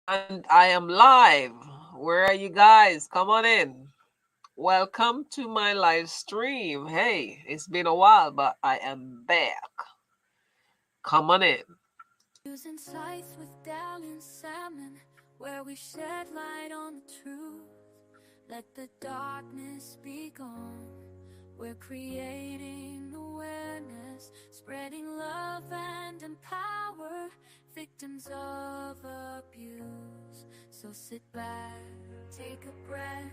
And I am live. Where are you guys? Come on in. Welcome to my live stream. Hey, it's been a while, but I am back. Come on in. Using scythe with dalliance salmon, where we shed light on the truth. Let the darkness be gone. We're creating awareness, spreading love and empower victims of abuse. So sit back, take a breath,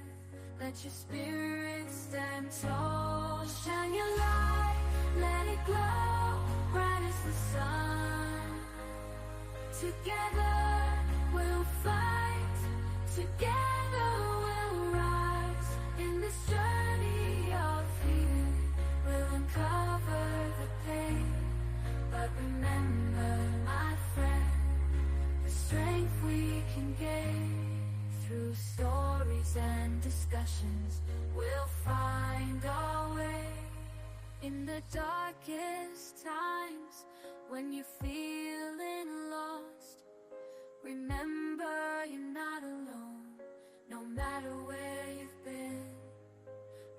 let your spirit stand tall. Shine your light, let it glow, bright as the sun. Together we'll fight, together we'll rise. In this journey of healing, we'll uncover the pain. But remember, my friend, the strength we can gain through stories and discussions, we'll find our way. In the darkest times, when you're feeling lost, remember you're not alone. No matter where you've been,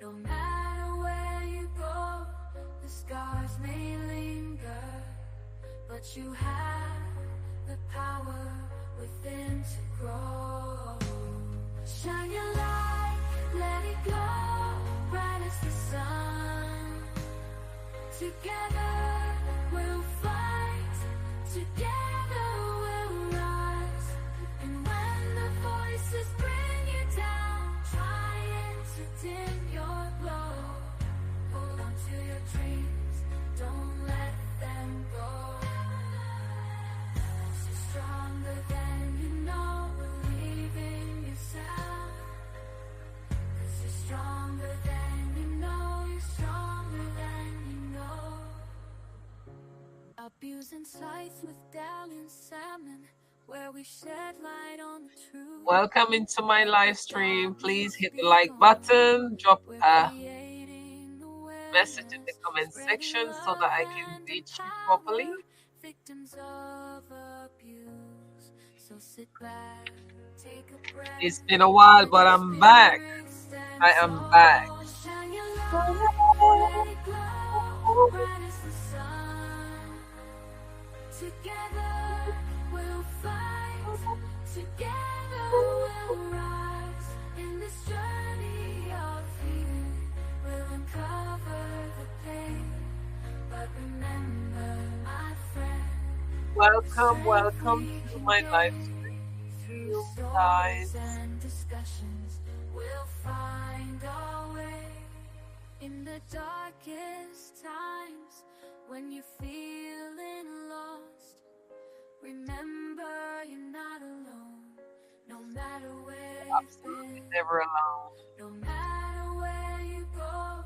no matter where you go, the scars may linger, but you have the power within to grow. Shine your light, let it glow, bright as the sun. Together we'll fight, together we'll rise. And when the voices bring you down, trying to dim your glow, hold on to your dreams, don't let them go. 'Cause you're stronger than you know, believe in yourself. 'Cause you're stronger than you know, you're stronger than you know. Abusing scythe with dalliance salmon, where we shed light on the truth. Welcome into my live stream. Please hit the like button, drop a message in the comment section so that I can reach you properly. Victims of abuse. So sit back, take a breath. It's been a while, but I'm back. I am back. Shine your light, let it glow, bright as the sun. Together we'll fight, together we'll rise. In this journey of healing, we'll uncover the pain. But remember, my friend, welcome to my live stream, through guys. stories and discussions, we'll find our way. In the darkest times, when you're feeling lost, remember you're not alone. No matter where you've been, Never alone. no matter where you go,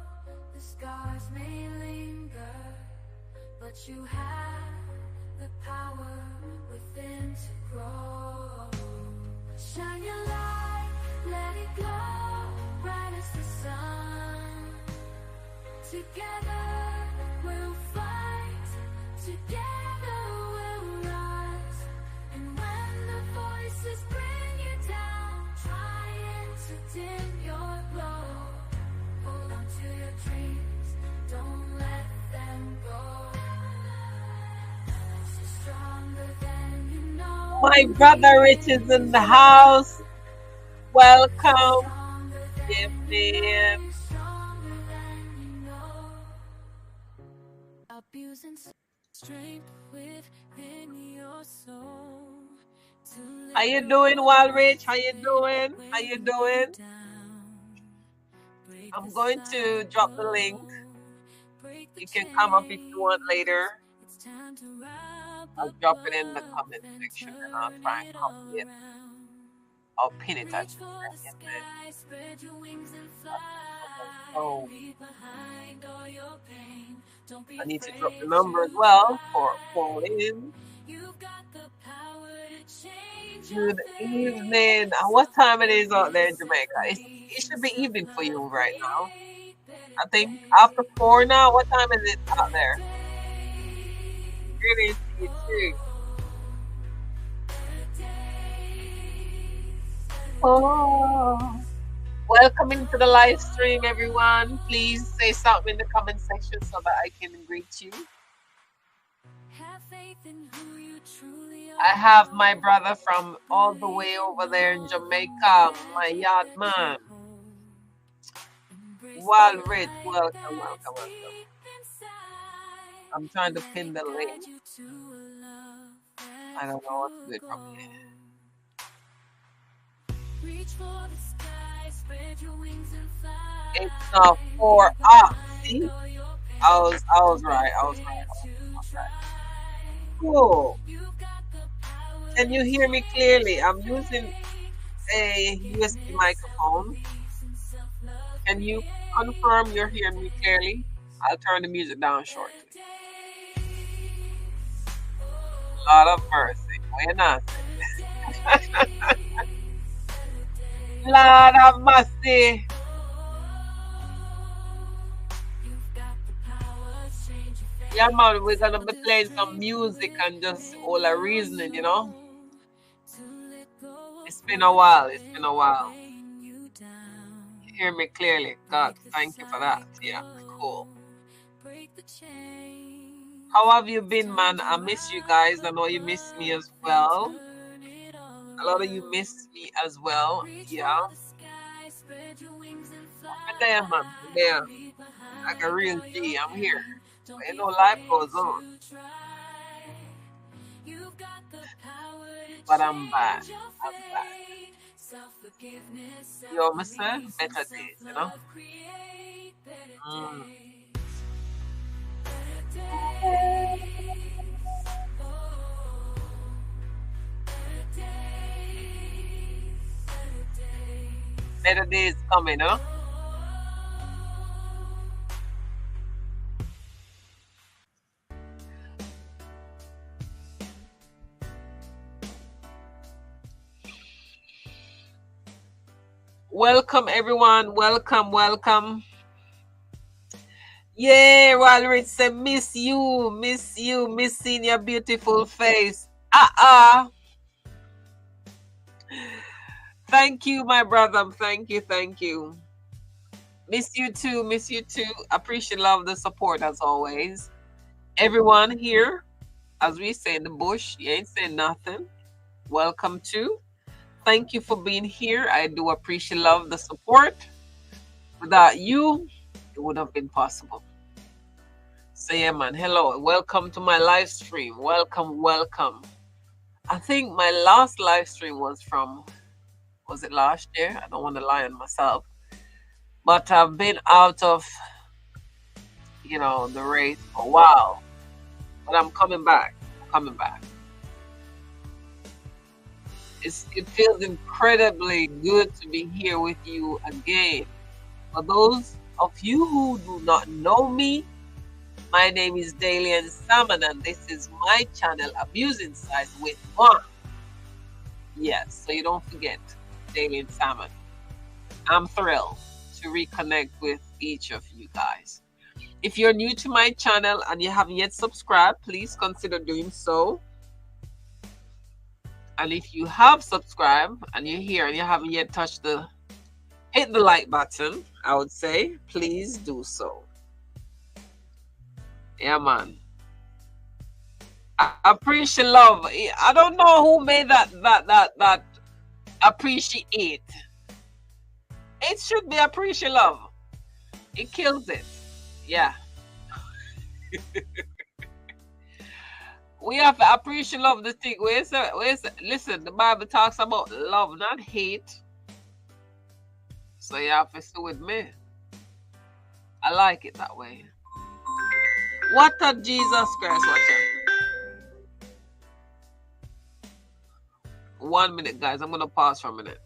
the scars may linger, but you have the power within to grow. Shine your light, let it glow, bright as the sun. Together we'll fight, together we'll rise. And when the voices bring you down, trying to dim your glow, hold on to your dreams, don't let them go. 'Cause you're stronger than you know. My brother Rich is in the house. Welcome. Give me Abusing strength within your soul. How you doing, Wild Rich? How you doing? How you doing? I'm going to drop the link. You can come up if you want later. I'll drop it in the comment section and I'll try and copy it. I'll pin it at the Oh, I need to drop the number as well for calling in. Good evening. What time it is out there in Jamaica? It should be evening for you right now. I think after 4 now. What time is it out there? It is you too. Oh. Welcome into the live stream, everyone. Please say something in the comment section so that I can greet you. Have faith in who you truly I have my are. brother from all the way Believe over in there in all the Jamaica, my yard that you man. hold. Embrace the Wild Rich, light welcome, that's welcome, welcome. deep inside. I'm trying to Let pin it the link. guide you to a love I that's don't know what to pure do from gold. here. Reach for the sky, spread your wings and It's fly. not four Leave up. behind See? all your I pain. was I was Don't be right. I was afraid right. to try. Cool. You've got the power Can you to hear me change clearly? your I'm using fate. a USB Self-forgiveness, microphone. self-belief, and self-love Can you create confirm you're better hearing me clearly? days. I'll turn the music down Better shortly. days. Lord of Oh, mercy. Why not? better days. Better Lord days. of mercy. You've got the power to change your Yeah, fate. man, we're gonna Find be the playing some strength music and just within all a your reasoning, you know? soul to let go of It's been a what's while. It's been a been while. weighing you Hear down. me clearly. God, Break the thank you for that. Yeah, cool. cycle, break the chains. How have you It's been, time man? to I miss you rise guys. I know you miss me above as and well. turn it all A lot of you around. miss me as well. Reach Yeah. for the sky, spread your wings and I'm there, man. I'm fly. there. Leave Like a behind real all your G. I'm here. pain. Don't But you be know, life afraid goes on. to try. You've got the power to But I'm back. change your I'm back. fate. Self-forgiveness, You know what I'm saying? self-belief, and Better days, you know? self-love create better Mm. days. Better days. Oh, better days. Better days. Better days coming, huh? Welcome, everyone. Welcome, welcome. Yeah, Walrich said, miss you, missing your beautiful face. Thank you, my brother. Thank you, thank you. Miss you too, miss you too. Appreciate love the support as always. Everyone here, as we say in the bush, you ain't saying nothing. Welcome to. Thank you for being here. I do appreciate love the support. Without you, it would have been possible. So yeah, man. Hello, welcome to my live stream. Welcome, welcome. I think my last live stream was it last year? I don't want to lie on myself, but I've been out of the race for a while. But I'm coming back. Coming back. It feels incredibly good to be here with you again. For those of you who do not know me, my name is Dalian Salmon, and this is my channel, Abusing Size with One. Yes, so you don't forget, Dalian Salmon. I'm thrilled to reconnect with each of you guys. If you're new to my channel and you haven't yet subscribed, please consider doing so. And if you have subscribed and you're here and you haven't yet hit the like button, I would say, please do so. Yeah, man. I appreciate love. I don't know who made that appreciate. It should be appreciate love. It kills it. Yeah. We have to appreciate love the thing. Listen, the Bible talks about love, not hate. So you have to stay with me. I like it that way. What a Jesus Christ, watch out. 1 minute, guys. I'm gonna pause for a minute.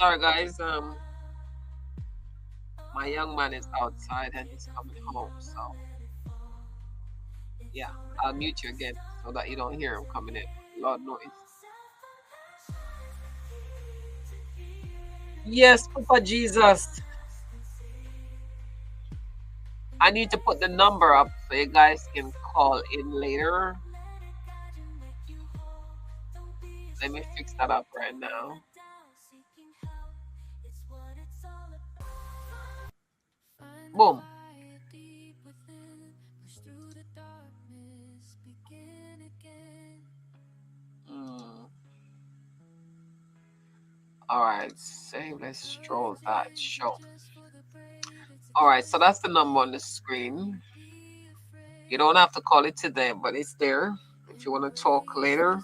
Sorry, guys. My young man is outside and he's coming home. So yeah, I'll mute you again so that you don't hear him coming in. Lord noise. Yes, Papa Jesus. I need to put the number up so you guys can call in later. Let me fix that up right now. Boom. Mm. All right, save. Let's stroll that show. All right, so that's the number on the screen. You don't have to call it today, but it's there if you want to talk later.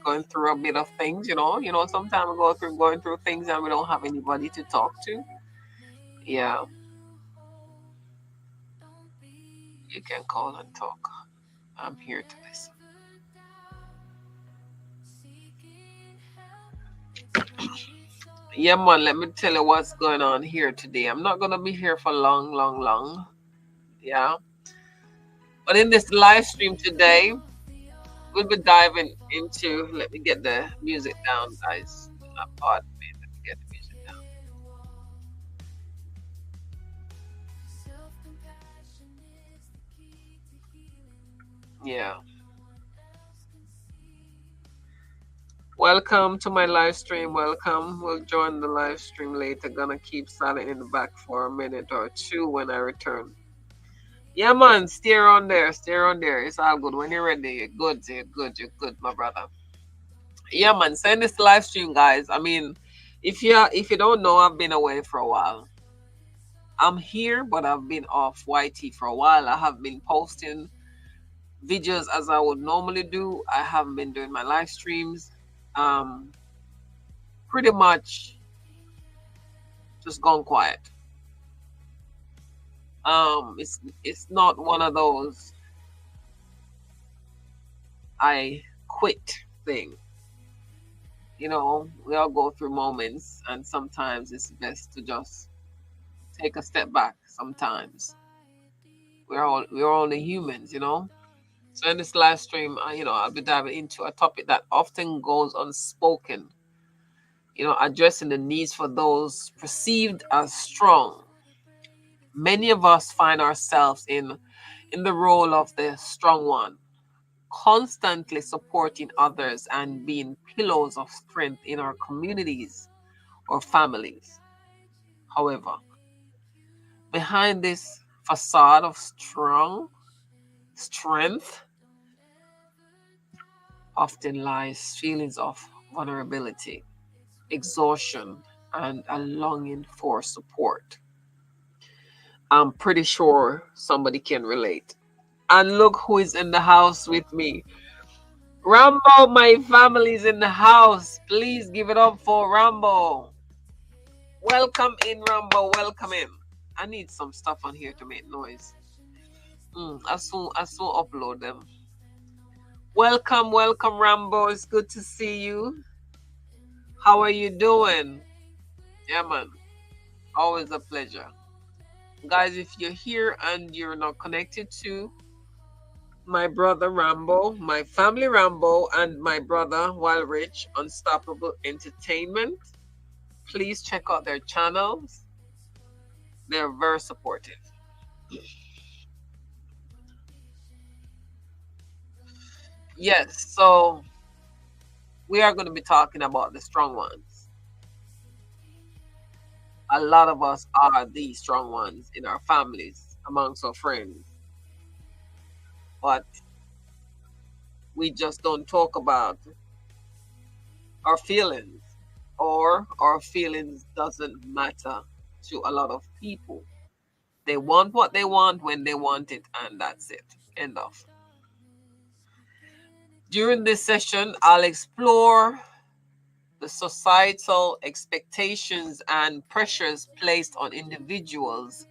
Going through a bit of things, sometimes we go through going through things and we don't have anybody to talk to. Yeah, you can call and talk. I'm here to listen. Yeah, man, let me tell you what's going on here today. I'm not going to be here for long, long, long. Yeah. But in this live stream today, we'll be diving into, let me get the music down, guys. Pardon me, let me get the music down. Yeah. Welcome to my live stream. Welcome. We'll join the live stream later. Gonna keep silent in the back for a minute or two when I return. Yeah, man. Stay on there. Stay on there. It's all good. When you're ready, you're good. You're good. You're good, my brother. Yeah, man. Send this live stream, guys. I mean, if you don't know, I've been away for a while. I'm here, but I've been off YT for a while. I have been posting videos as I would normally do. I haven't been doing my live streams. Um, Pretty much just gone quiet. It's not one of those I quit thing. We all go through moments, and sometimes it's best to just take a step back. Sometimes we're only humans. So in this live stream, I'll be diving into a topic that often goes unspoken. Addressing the needs for those perceived as strong. Many of us find ourselves in the role of the strong one, constantly supporting others and being pillows of strength in our communities or families. However, behind this facade of strength often lies feelings of vulnerability, exhaustion, and a longing for support. I'm pretty sure somebody can relate. And look who is in the house with me. Rambo, my family's in the house. Please give it up for Rambo. Welcome in, Rambo. Welcome in. I need some stuff on here to make noise. I soon upload them. Welcome, welcome, Rambo. It's good to see you. How are you doing? Yeah, man. Always a pleasure. Guys, if you're here and you're not connected to my brother Rambo, my family Rambo, and my brother Wild Rich, Unstoppable Entertainment, please check out their channels. They're very supportive. Yes, so we are going to be talking about the strong ones. A lot of us are the strong ones in our families, amongst our friends, but we just don't talk about our feelings, or our feelings doesn't matter to a lot of people. They want what they want when they want it, and that's it. End of. During this session, I'll explore the societal expectations and pressures placed on individuals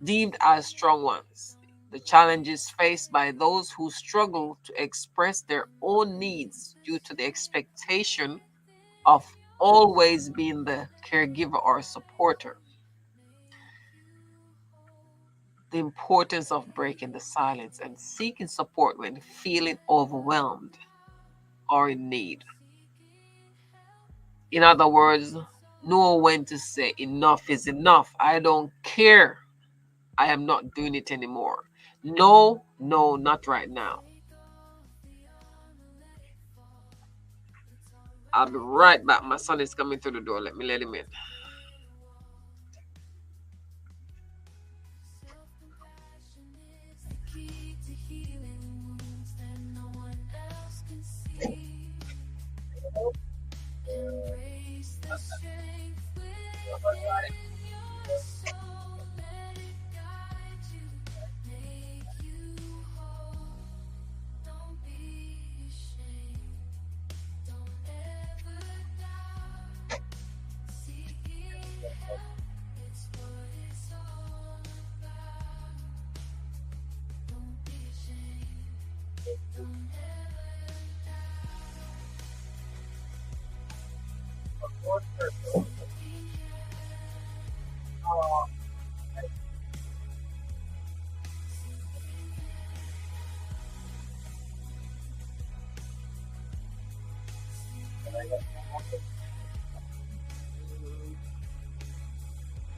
deemed as strong ones, the challenges faced by those who struggle to express their own needs due to the expectation of always being the caregiver or supporter. The importance of breaking the silence and seeking support when feeling overwhelmed or in need. In other words, know when to say enough is enough. I don't care. I am not doing it anymore. No, no, not right now. I'll be right back. My son is coming through the door. Let me let him in. Embrace the strength within your soul. Let it guide you, make you whole. Don't be ashamed. Don't ever doubt. Seeking help, it's what it's all about. Don't be ashamed. Don't ever doubt.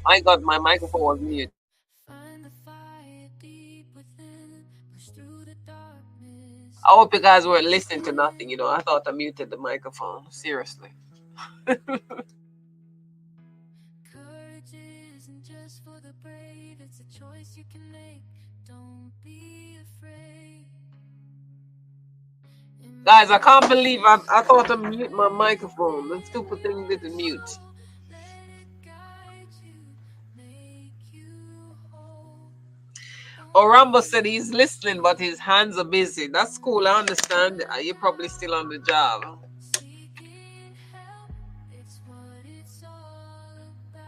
My God, my microphone was muted. Find the fire deep within. Push through the darkness. I hope you guys weren't listening to nothing. I thought I muted the microphone. Seriously. Courage isn't just for the brave, it's a choice you can make. Don't be afraid. Guys, I can't believe I thought I mute my microphone. The stupid thing didn't mute. Let it guide you, make you whole. Orambo said he's listening, but his hands are busy. That's cool. I understand. You're probably still on the job. Seeking help, it's what it's all about.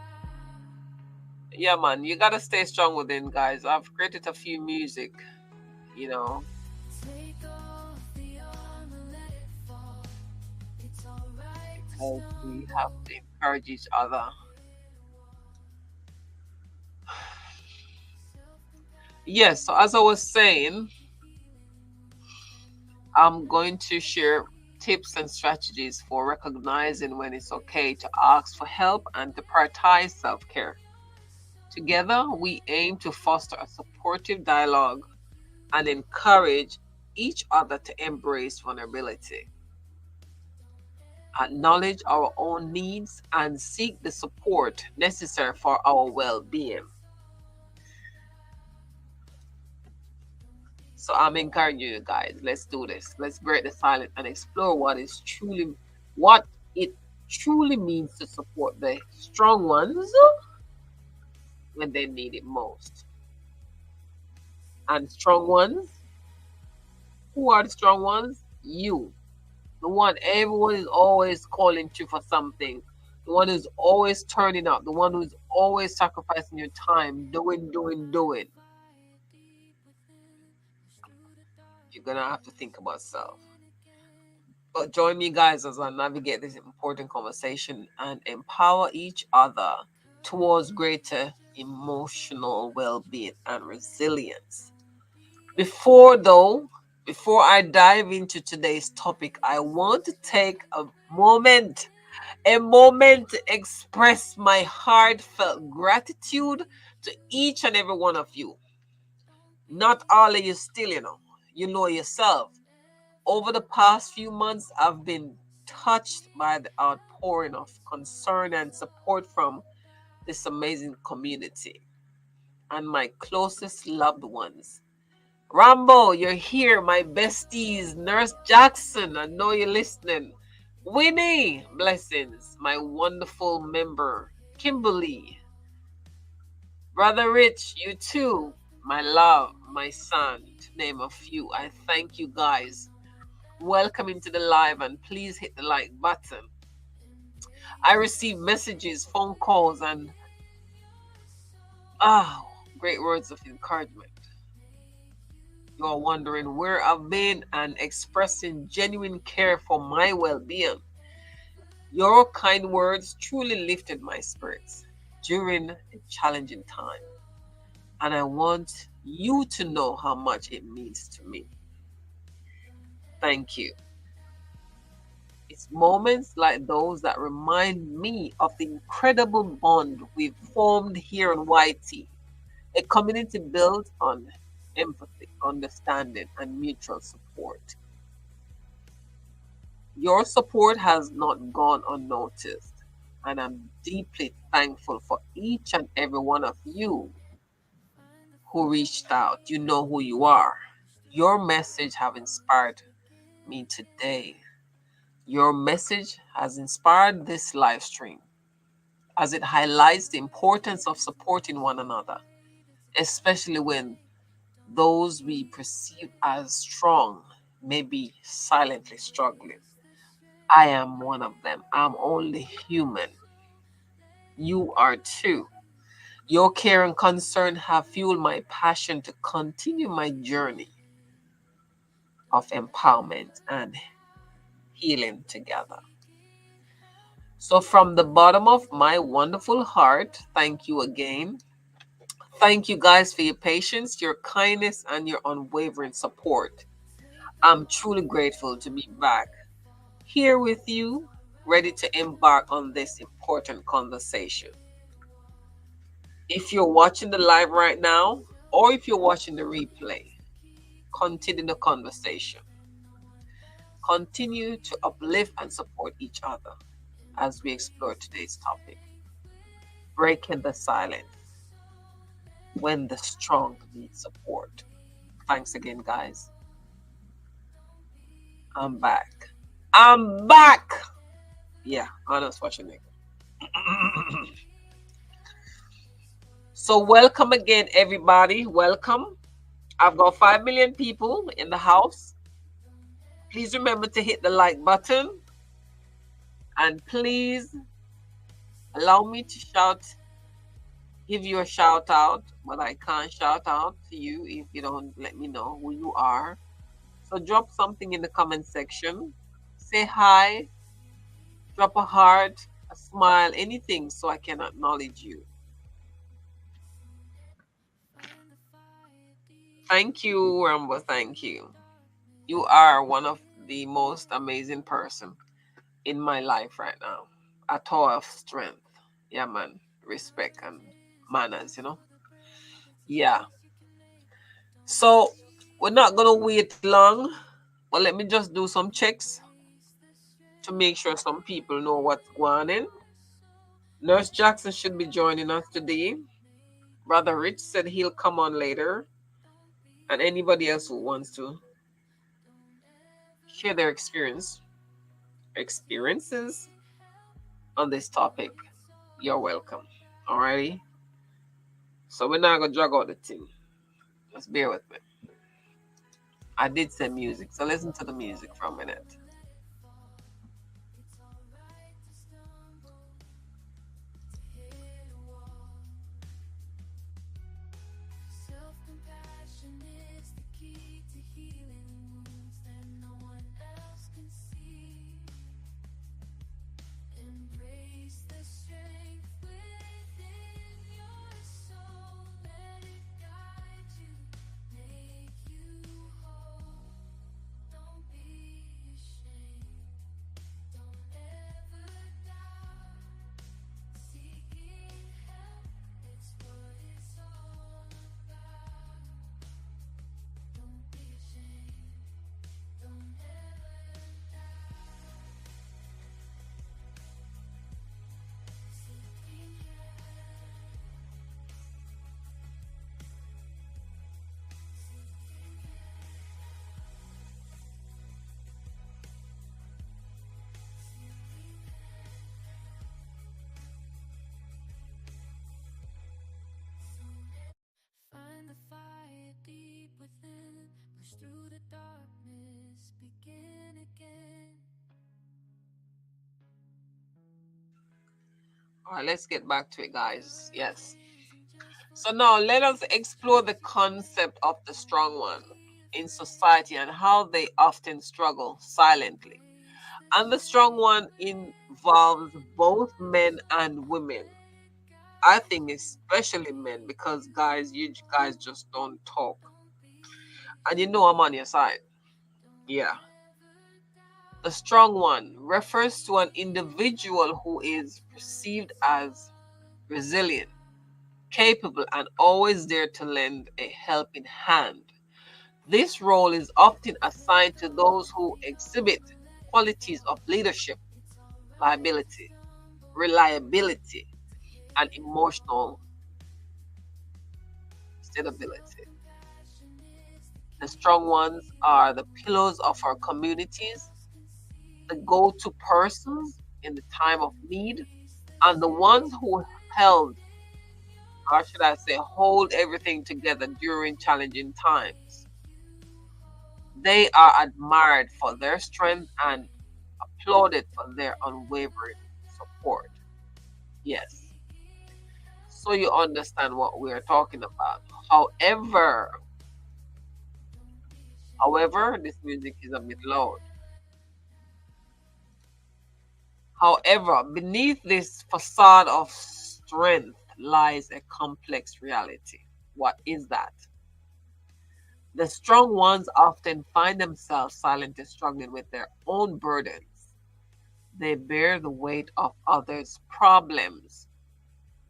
Yeah, man. You gotta stay strong within, guys. I've created a few music. Take off the armor, let it fall. It's alright to Because stumble. we have to encourage each other. Yes, so as I was saying, I'm going to share tips and strategies for recognizing when it's okay to ask for help and to prioritize self care. Together, we aim to foster a supportive dialogue and encourage each other to embrace vulnerability, acknowledge our own needs, and seek the support necessary for our well being. So I'm encouraging you guys, let's do this. Let's break the silence and explore what it truly means to support the strong ones when they need it most. And strong ones, who are the strong ones? You. The one everyone is always calling to for something. The one who's always turning up. The one who's always sacrificing your time, doing. You're gonna have to think about self. But join me, guys, as I navigate this important conversation and empower each other towards greater emotional well being and resilience. Before I dive into today's topic, I want to take a moment to express my heartfelt gratitude to each and every one of you. Not all of you still, you know yourself. Over the past few months, I've been touched by the outpouring of concern and support from this amazing community and my closest loved ones. Rambo, you're here, my besties. Nurse Jackson, I know you're listening. Winnie, blessings. My wonderful member, Kimberly. Brother Rich, you too. My love, my son, to name a few. I thank you guys. Welcome into the live and please hit the like button. I receive messages, phone calls, and great words of encouragement. You are wondering where I've been and expressing genuine care for my well-being. Your kind words truly lifted my spirits during a challenging time, and I want you to know how much it means to me. Thank you. It's moments like those that remind me of the incredible bond we've formed here in YT, a community built on empathy, understanding, and mutual support. Your support has not gone unnoticed, and I'm deeply thankful for each and every one of you who reached out. You know who you are. Your message have inspired me today. Your message has inspired this live stream as it highlights the importance of supporting one another, especially when those we perceive as strong may be silently struggling. I am one of them. I'm only human. You are too. Your care and concern have fueled my passion to continue my journey of empowerment and healing together. So, from the bottom of my wonderful heart, thank you again. Thank you guys for your patience, your kindness, and your unwavering support. I'm truly grateful to be back here with you, ready to embark on this important conversation. If you're watching the live right now, or if you're watching the replay, continue the conversation. Continue to uplift and support each other as we explore today's topic, breaking the silence when the strong need support. Thanks again, guys. I'm back. I'm back. Yeah, Arnold Schwarzenegger. So, welcome again, everybody. Welcome. I've got 5 million people in the house. Please remember to hit the like button and please allow me to give you a shout out, but I can't shout out to you if you don't let me know who you are. So drop something in the comment section. Say hi, drop a heart, a smile, anything so I can acknowledge you. Thank you, Rambo. Thank you. You are one of the most amazing person in my life right now. A tower of strength. Yeah, man. Respect and manners. Yeah. So we're not gonna wait long. But let me just do some checks to make sure some people know what's going on. Nurse Jackson should be joining us today. Brother Rich said he'll come on later. And anybody else who wants to share their experiences on this topic, you're welcome. Alrighty. So we're not gonna drag out the thing. Just bear with me. I did say music, so listen to the music for a minute. Self-compassion is the key to healing wounds that no one else can see. Embrace the strength within your soul. Let it guide you, make you whole. Don't be ashamed. Don't ever doubt. Seeking help, it's what it's all about. Don't be ashamed. Don't ever doubt. Seeking help. Find the fire deep within. Push through the darkness. Begin again. All right, let's get back to it, guys. Yes. So now let us explore the concept of the strong one in society and how they often struggle silently. And the strong one involves both men and women. I think especially men because guys, you guys just don't talk. And you know I'm on your side. Yeah. The strong one refers to an individual who is perceived as resilient, capable, and always there to lend a helping hand. This role is often assigned to those who exhibit qualities of leadership, liability, reliability, and emotional stability. The strong ones are the pillars of our communities, the go to persons in the time of need, and the ones who held, or should I say, hold everything together during challenging times. They are admired for their strength and applauded for their unwavering support. Yes. So you understand what we are talking about. However, this music is a bit loud. However, beneath this facade of strength lies a complex reality. What is that? The strong ones often find themselves silently struggling with their own burdens. They bear the weight of others' problems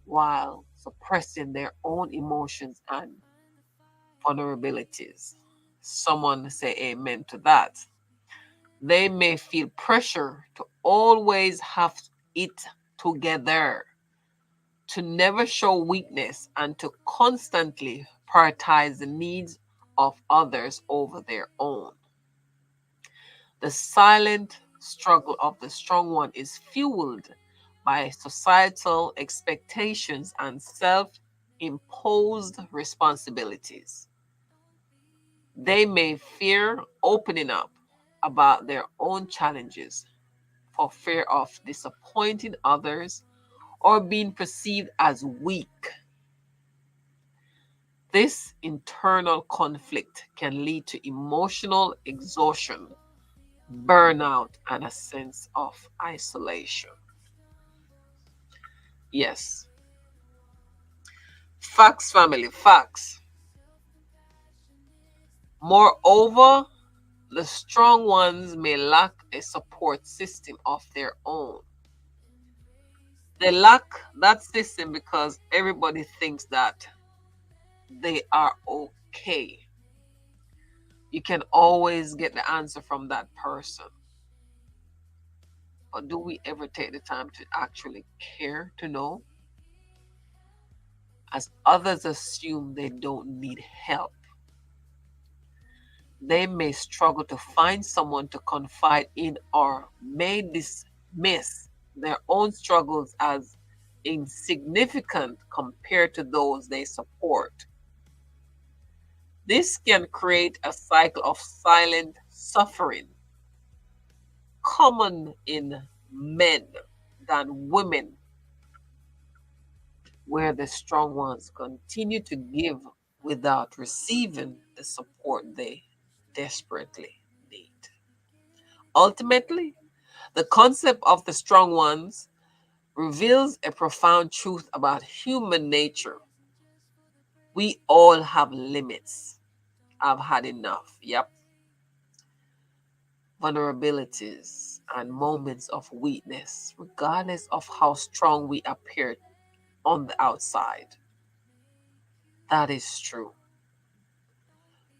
while suppressing their own emotions and vulnerabilities. Someone say amen to that. They may feel pressure to always have it together, to never show weakness, and to constantly prioritize the needs of others over their own. The silent struggle of the strong one is fueled by societal expectations and self imposed responsibilities. They may fear opening up about their own challenges for fear of disappointing others or being perceived as weak. This internal conflict can lead to emotional exhaustion, burnout, and a sense of isolation. Yes, facts, family, facts. Moreover, the strong ones may lack a support system of their own. They lack that system because everybody thinks that they are okay. You can always get the answer from that person. But do we ever take the time to actually care to know? As others assume they don't need help, they may struggle to find someone to confide in or may dismiss their own struggles as insignificant compared to those they support. This can create a cycle of silent suffering, common in men than women, where the strong ones continue to give without receiving the support they desperately need. Ultimately, the concept of the strong ones reveals a profound truth about human nature. We all have limits. I've had enough. Yep. Vulnerabilities and moments of weakness, regardless of how strong we appear on the outside. That is true.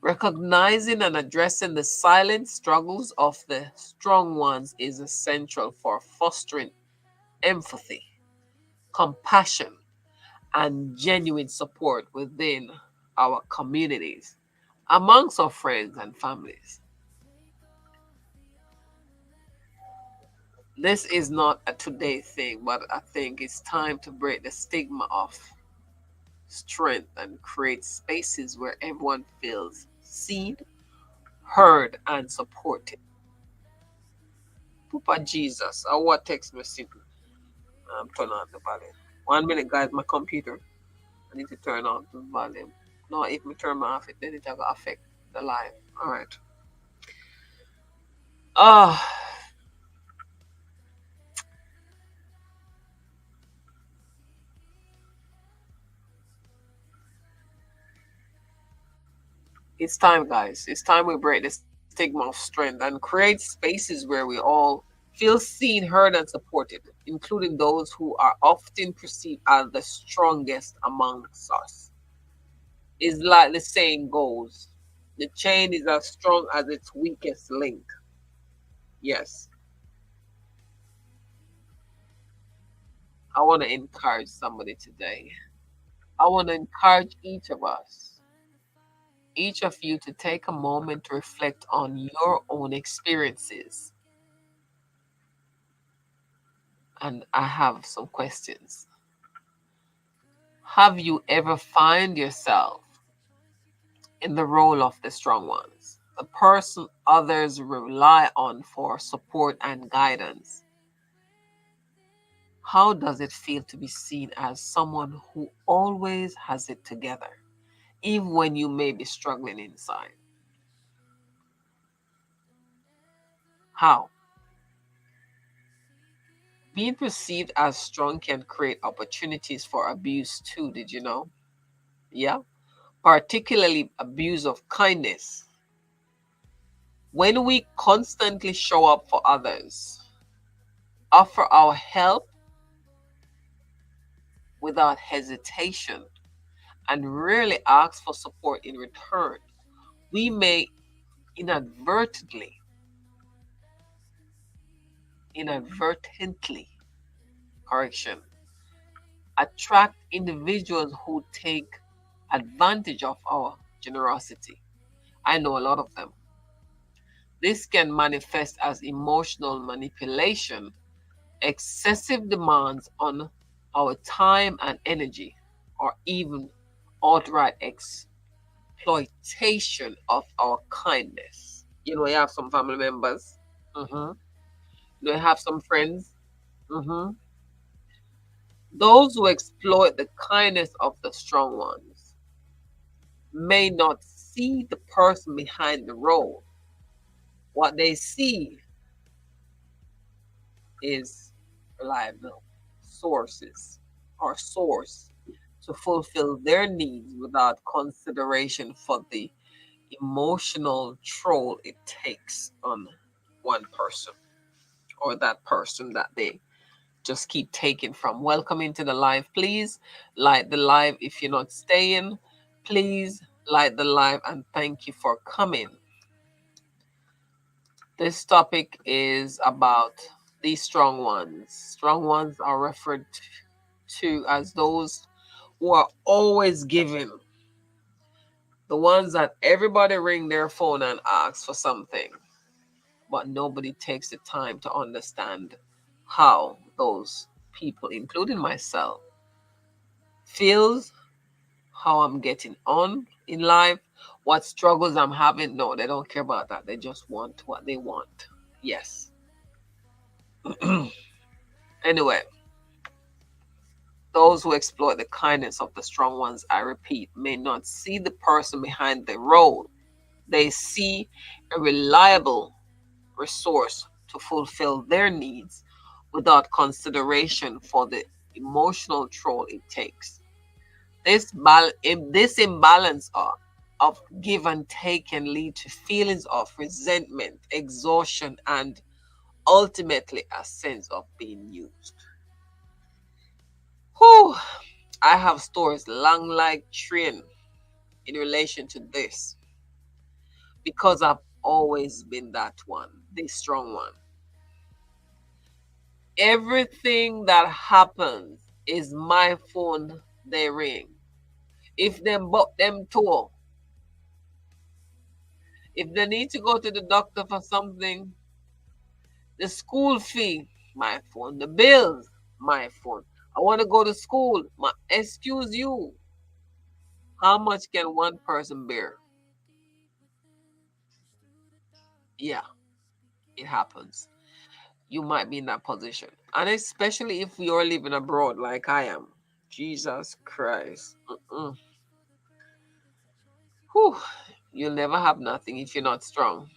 Recognizing and addressing the silent struggles of the strong ones is essential for fostering empathy, compassion, and genuine support within our communities, amongst our friends and families. This is not a today thing, but I think it's time to break the stigma of strength and create spaces where everyone feels seen, heard, and supported. Papa Jesus, I want text message. Turn on the volume. 1 minute, guys. My computer. I need to turn on the volume. No, if me turn my off it, then it will affect the live. All right. Ah, It's time, guys. It's time we break the stigma of strength and create spaces where we all feel seen, heard, and supported, including those who are often perceived as the strongest amongst us. It's like the saying goes, the chain is as strong as its weakest link. Yes, I want to encourage somebody today. I want to encourage each of you to take a moment to reflect on your own experiences. And I have some questions. Have you ever find yourself in the role of the strong ones, the person others rely on for support and guidance? How does it feel to be seen as someone who always has it together, even when you may be struggling inside? How? Being perceived as strong can create opportunities for abuse too, did you know? Yeah. Particularly abuse of kindness. When we constantly show up for others, offer our help without hesitation, and rarely ask for support in return, we may inadvertently, inadvertently, correction, attract individuals who take advantage of our generosity. I know a lot of them. This can manifest as emotional manipulation, excessive demands on our time and energy, or even outright exploitation of our kindness. You know, you have some family members, hmm you have some friends, hmm those who exploit the kindness of the strong ones may not see the person behind the role. What they see is reliable sources or source to fulfill their needs without consideration for the emotional toll it takes on one person or that person that they just keep taking from. Welcome into the live. Please like the live. If you're not staying, please like the live and thank you for coming. This topic is about these strong ones. Strong ones are referred to as those who are always giving, the ones that everybody ring their phone and ask for something, but nobody takes the time to understand how those people, including myself, feels, how I'm getting on in life, what struggles I'm having. No, they don't care about that. They just want what they want. Yes. Anyway, those who exploit the kindness of the strong ones, I repeat, may not see the person behind the role. They see a reliable resource to fulfill their needs without consideration for the emotional toll it takes. This imbalance of give and take can lead to feelings of resentment, exhaustion, and ultimately a sense of being used. Whew, I have stories long like train in relation to this because I've always been that one, the strong one. Everything that happens is my phone they ring. If them but them tour, if they need to go to the doctor for something, the school fee, my phone, the bills, my phone. I want to go to school. My excuse you. How much can one person bear? Yeah, it happens. You might be in that position. And especially if you're living abroad like I am. Jesus Christ. Mm-mm. Whew. You'll never have nothing if you're not strong.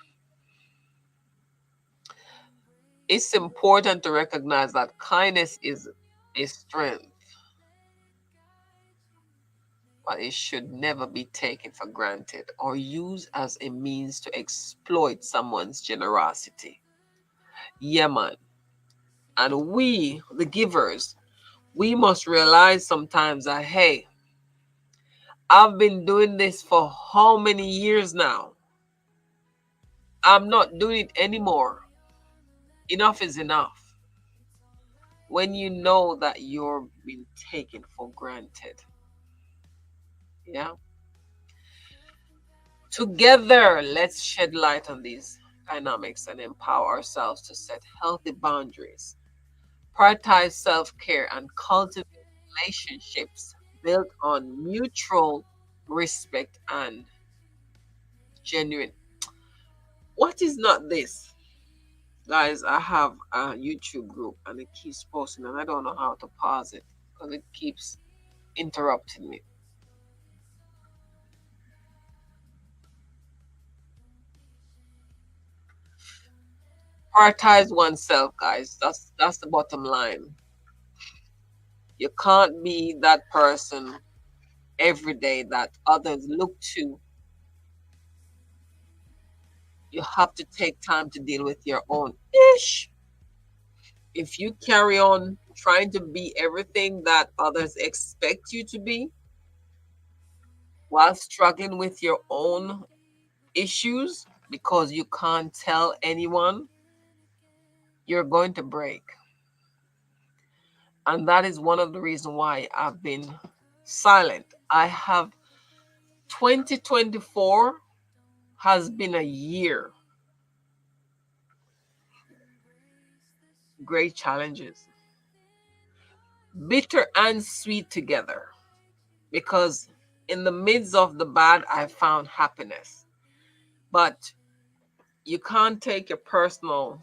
It's important to recognize that kindness is a strength. but it should never be taken for granted or used as a means to exploit someone's generosity. Yeah, man. And we, the givers, we must realize sometimes that, hey, I've been doing this for how many years now? I'm not doing it anymore. Enough is enough. When you know that you're being taken for granted. Yeah. Together, let's shed light on these dynamics and empower ourselves to set healthy boundaries, prioritize self care, and cultivate relationships built on mutual respect and genuine. What is not this? Guys, I have a YouTube group and it keeps posting, and I don't know how to pause it because it keeps interrupting me. Prioritize oneself, guys. That's the bottom line. You can't be that person every day that others look to. You have to take time to deal with your own ish. If you carry on trying to be everything that others expect you to be while struggling with your own issues because you can't tell anyone, you're going to break. And that is one of the reasons why I've been silent. I have 2024 has been a year, great challenges, bitter and sweet together. Because in the midst of the bad, I found happiness. But you can't take your personal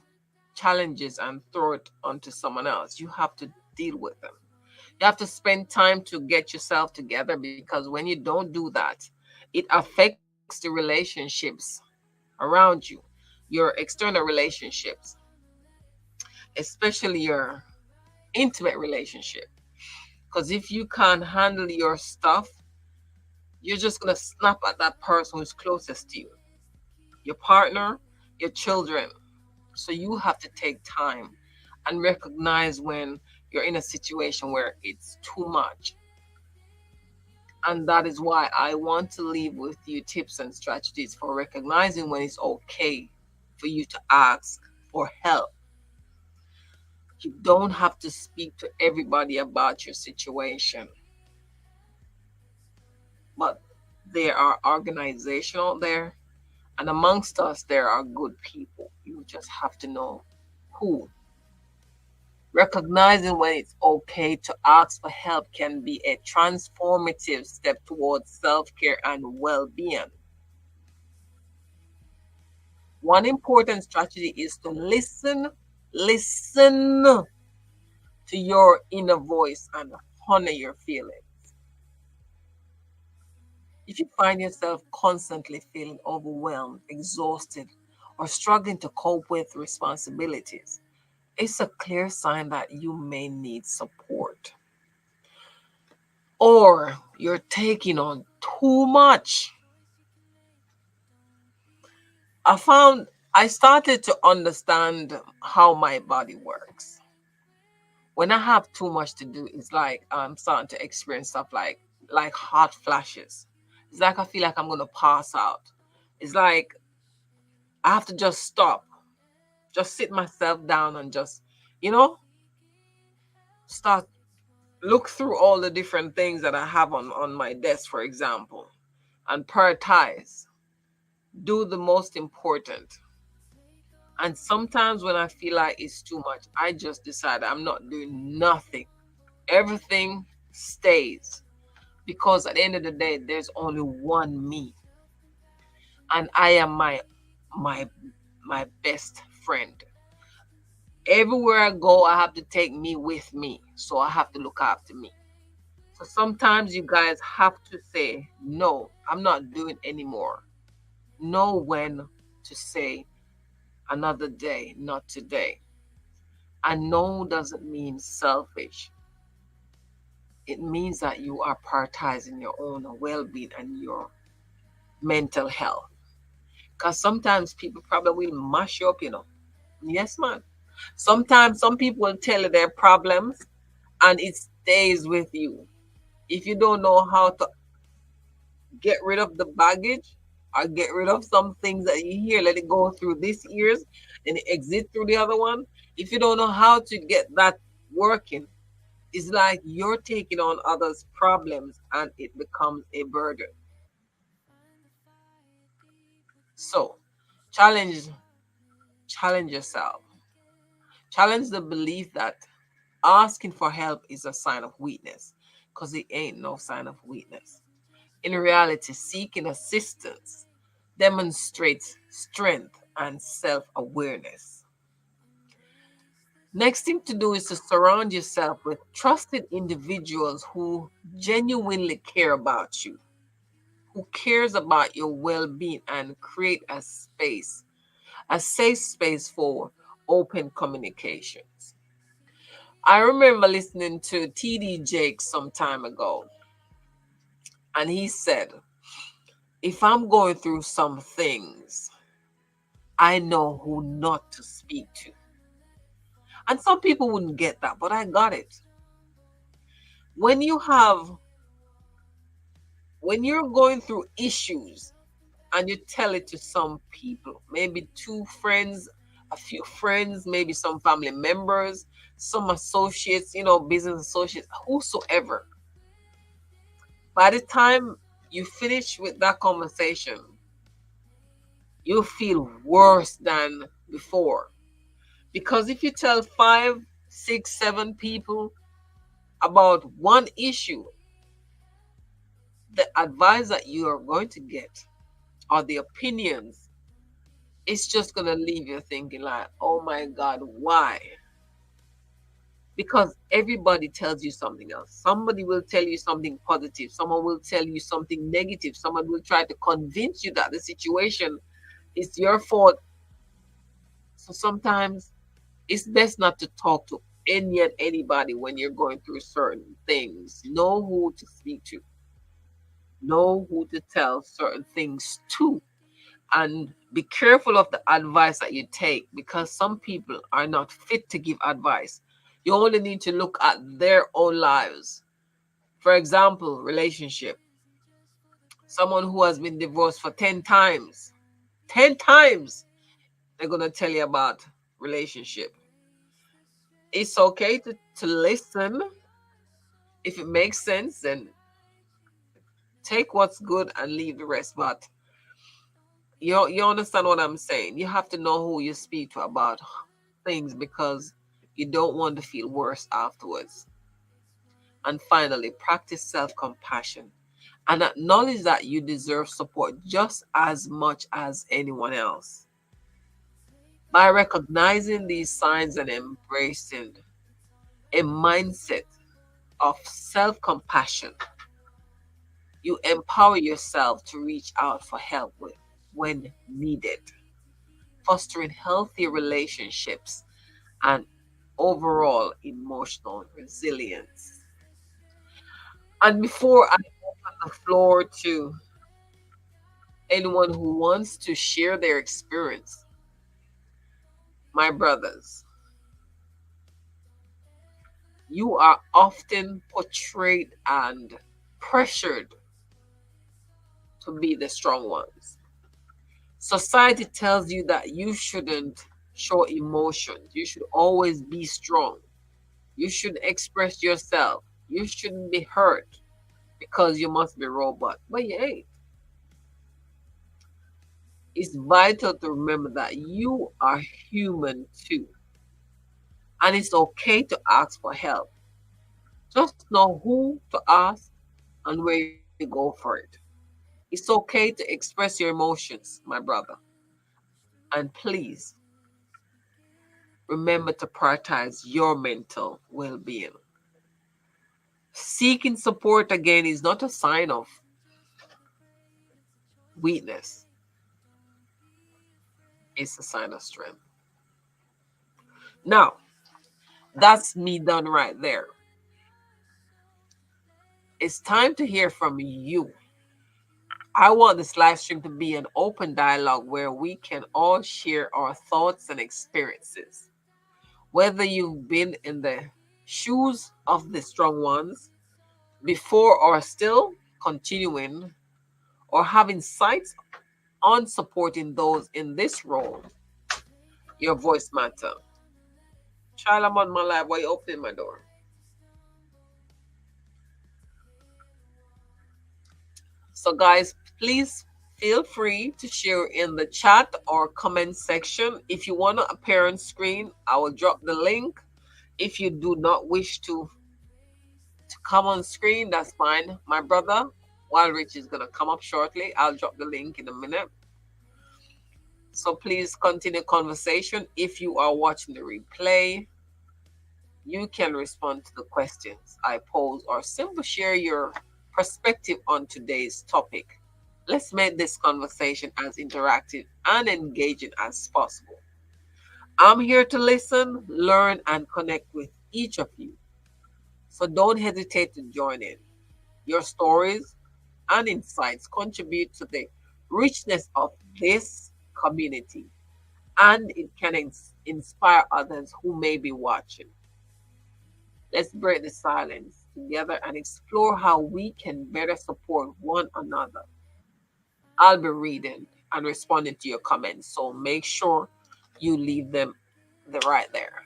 challenges and throw it onto someone else. You have to deal with them. You have to spend time to get yourself together because when you don't do that, it affects the relationships around you, your external relationships, especially your intimate relationship. Because if you can't handle your stuff, you're just going to snap at that person who's closest to you, your partner, your children. So you have to take time and recognize when you're in a situation where it's too much. And that is why I want to leave with you tips and strategies for recognizing when it's okay for you to ask for help. You don't have to speak to everybody about your situation, but there are organizations out there, and amongst us, there are good people. You just have to know who. Recognizing when it's okay to ask for help can be a transformative step towards self care and well being. One important strategy is to listen to your inner voice and honor your feelings. If you find yourself constantly feeling overwhelmed, exhausted, or struggling to cope with responsibilities, it's a clear sign that you may need support. Or you're taking on too much. I started to understand how my body works. When I have too much to do, it's like I'm starting to experience stuff like hot flashes. It's like I feel like I'm gonna pass out. It's like I have to just stop, just sit myself down and just, you know, start look through all the different things that I have on my desk, for example, and prioritize, do the most important. And sometimes when I feel like it's too much, I just decide I'm not doing nothing. Everything stays because at the end of the day, there's only one me, and I am my my best friend. Everywhere I go, I have to take me with me, so I have to look after me. So sometimes you guys have to say, no, I'm not doing anymore. Know when to say another day, not today. And no doesn't mean selfish. it means that you are prioritizing your own well-being and your mental health. Because sometimes people probably will mash you up, you know. Yes, man. Sometimes some people will tell you their problems and it stays with you. If you don't know how to get rid of the baggage or get rid of some things that you hear, let it go through this ears and exit through the other one. If you don't know how to get that working, it's like you're taking on others' problems and it becomes a burden. So challenge challenge yourself. Challenge the belief that asking for help is a sign of weakness, because it ain't no sign of weakness. In reality, seeking assistance demonstrates strength and self awareness. Next thing to do is to surround yourself with trusted individuals who genuinely care about you, who cares about your well-being, and create a safe space for open communications. I remember listening to TD Jakes some time ago, and he said, if I'm going through some things, I know who not to speak to. And some people wouldn't get that, but I got it. When you have, when you're going through issues and you tell it to some people, maybe two friends, a few friends, maybe some family members, some associates, you know, business associates, whosoever, by the time you finish with that conversation, you feel worse than before. Because if you tell five, six, seven people about one issue, the advice that you are going to get or the opinions, it's just going to leave you thinking like, oh my God, why? Because everybody tells you something else. Somebody will tell you something positive. Someone will tell you something negative. Someone will try to convince you that the situation is your fault. So sometimes it's best not to talk to any and anybody when you're going through certain things. Know who to speak to, know who to tell certain things to, and be careful of the advice that you take, because some people are not fit to give advice. You only need to look at their own lives. For example, relationship. Someone who has been divorced for 10 times, 10 times, they're going to tell you about relationship. It's okay to listen. If it makes sense, then take what's good and leave the rest. But you understand what I'm saying? You have to know who you speak to about things, because you don't want to feel worse afterwards. And finally, practice self compassion and acknowledge that you deserve support just as much as anyone else. By recognizing these signs and embracing a mindset of self compassion, you empower yourself to reach out for help when needed, fostering healthy relationships and overall emotional resilience. And before I open the floor to anyone who wants to share their experience, my brothers, you are often portrayed and pressured to be the strong ones. Society tells you that you shouldn't show emotions. You should always be strong. You should express yourself. You shouldn't be hurt because you must be robot. But you ain't. It's vital to remember that you are human too. And it's okay to ask for help. Just know who to ask and where you go for it. It's okay to express your emotions, my brother. And please remember to prioritize your mental well being. Seeking support again is not a sign of weakness, it's a sign of strength. Now, that's me done right there. It's time to hear from you. I want this live stream to be an open dialogue where we can all share our thoughts and experiences. Whether you've been in the shoes of the strong ones before or still continuing, or have insights on supporting those in this role, your voice matter. Child, I'm on my live. Why you opening my door? So, guys, please feel free to share in the chat or comment section. If you want to appear on screen, I will drop the link. If you do not wish to come on screen, that's fine. My brother, while Rich is going to come up shortly, I'll drop the link in a minute. So please continue conversation. If you are watching the replay, you can respond to the questions I pose or simply share your perspective on today's topic. Let's make this conversation as interactive and engaging as possible. I'm here to listen, learn, and connect with each of you. So don't hesitate to join in. Your stories and insights contribute to the richness of this community, and it can inspire others who may be watching. Let's break the silence together and explore how we can better support one another. I'll be reading and responding to your comments, so make sure you leave them right there.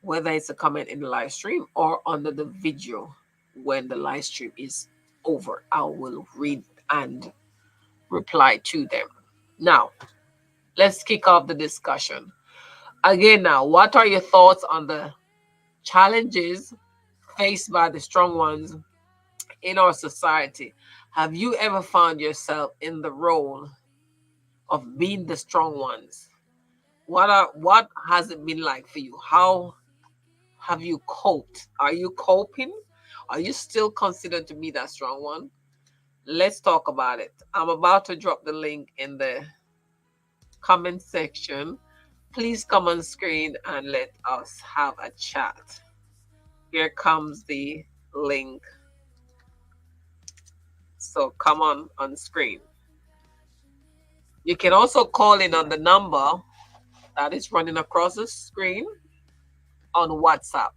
Whether it's a comment in the live stream or under the video when the live stream is over, I will read and reply to them. Now, let's kick off the discussion. Again, now, what are your thoughts on the challenges faced by the strong ones in our society? Have you ever found yourself in the role of being the strong ones? What has it been like for you? How have you coped? Are you coping? Are you still considered to be that strong one? Let's talk about it. I'm about to drop the link in the comment section. Please come on screen and let us have a chat. Here comes the link. So come on screen. You can also call in on the number that is running across the screen on WhatsApp.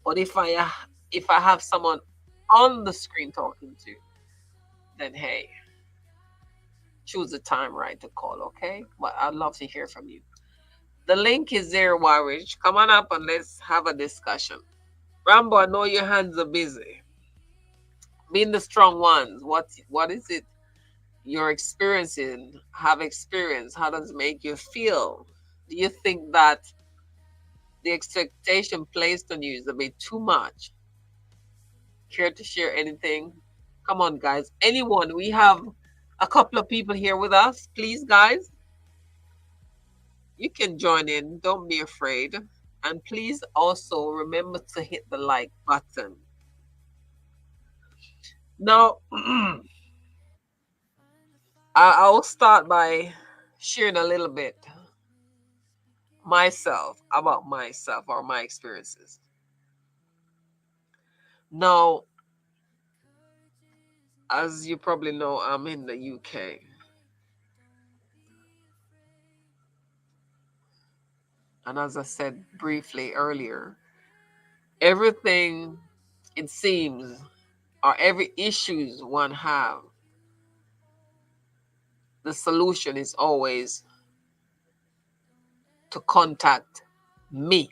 But if I have someone on the screen talking to, then hey, choose the time right to call, okay? But I'd love to hear from you. The link is there, Warwick. Come on up and let's have a discussion. Rambo, I know your hands are busy. Being the strong ones, what is it you're experiencing, have experienced? How does it make you feel? Do you think that the expectation placed on you is a bit too much? Care to share anything? Come on, guys. Anyone? We have a couple of people here with us. Please, guys, you can join in. Don't be afraid. And please also remember to hit the like button. Now, I'll start by sharing a little bit about myself or my experiences. Now, as you probably know, I'm in the UK. And as I said briefly earlier, everything it seems or every issues one have, the solution is always to contact me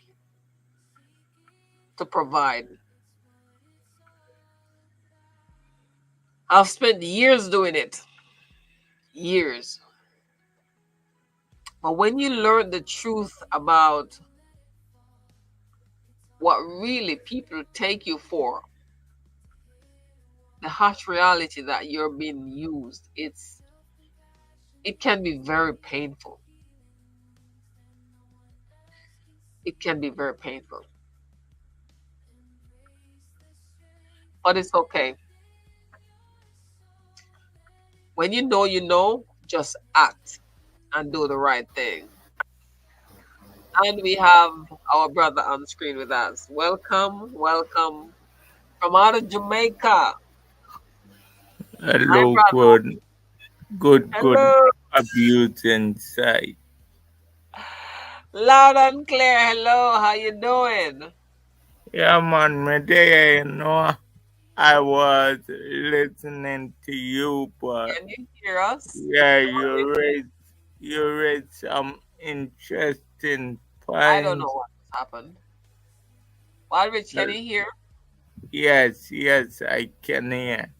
to provide. I've spent years doing it. Years. But when you learn the truth about what really people take you for, the harsh reality that you're being used, it can be very painful. It can be very painful. But it's okay. When you know, just act and do the right thing. And we have our brother on screen with us. Welcome, welcome. from out of Jamaica. My Hello, brother. good Hello. abuse inside. Loud and clear. Hello. How you doing? Yeah, man, me there, I was listening to you, but Can you hear us? yeah, Norwich? you raised some interesting I don't know points. what has happened. Norwich, Uh, can you hear? Yes, I can hear.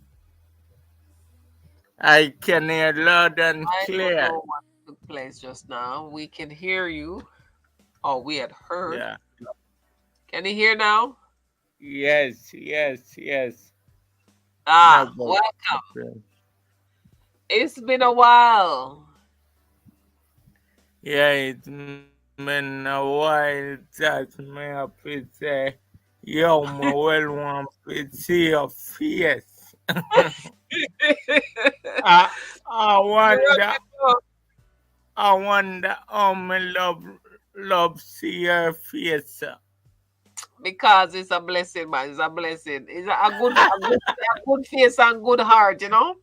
I can hear loud and I don't clear. know what took place just now. We can hear you. Oh, we had heard. Yeah. Can you hear now? Yes. Ah, Never welcome. happened. It's been a while. Yeah, it's been a while that me have to say, yo, me well want to see your face. I, I You wonder, know, I wonder how me love see your face. because it's a blessing, man. It's a blessing. It's a good face and good heart, you know?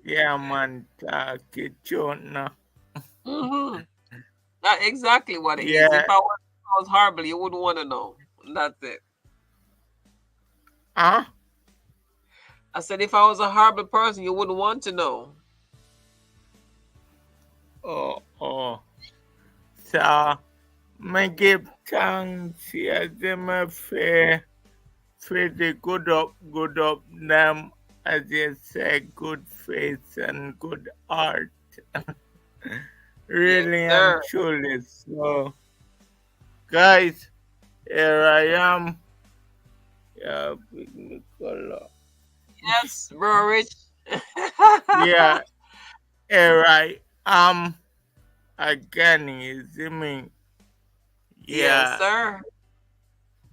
Yeah, man, talk it out now. hmm That's exactly what it is. Yeah, If I was horrible, you wouldn't want to know. That's it. huh? I said, if I was a horrible person, you wouldn't want to know. Oh. So, me give thanks, yes, me for the good up them, as you say, good face and good art. Yes, Really and sir. truly. So, guys, here I am. Yeah, big Nicola. Yes, bro, Rich. Yeah, here I am again. You see me? Yes, Yeah, sir.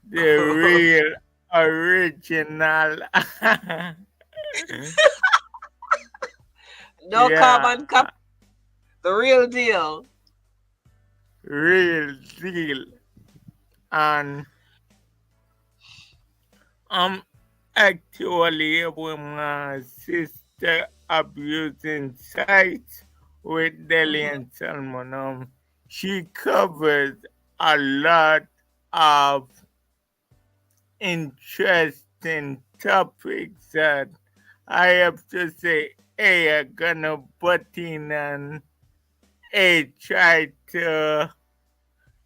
the real original. No Yeah, carbon copy. The real deal. real deal. And I'm actually with my sister abusing sites with Delhi hmm and Salmon. She covers a lot of interesting topics that I have to say, hey, I'm gonna butt in and hey, try to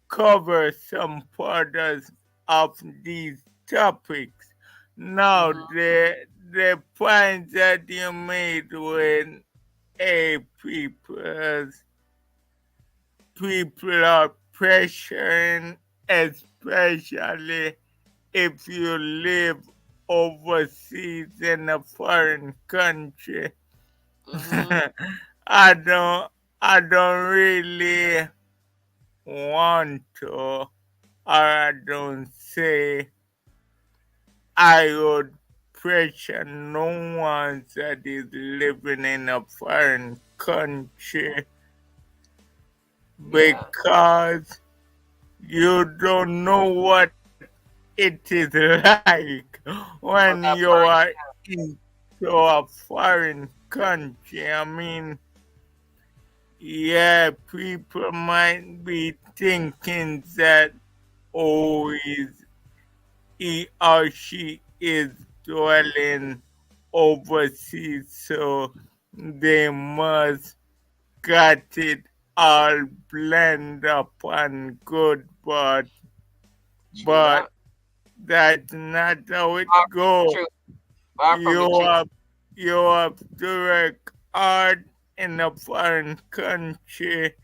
cover some parts of these topics. Now, hmm the point that you made when a people are pressuring, especially if you live overseas in a foreign country. hmm I don't I don't really want to, or I don't say I would pressure no one that is living in a foreign country Yeah. because you don't know what it is like when For you that are part. into a foreign country. I mean, yeah, people might be thinking that, oh, he or she is dwelling overseas, so they must got it all blend up and good, True but that. that's not how it Far from the go. truth. Far from the You truth. have you have to work hard in a foreign country,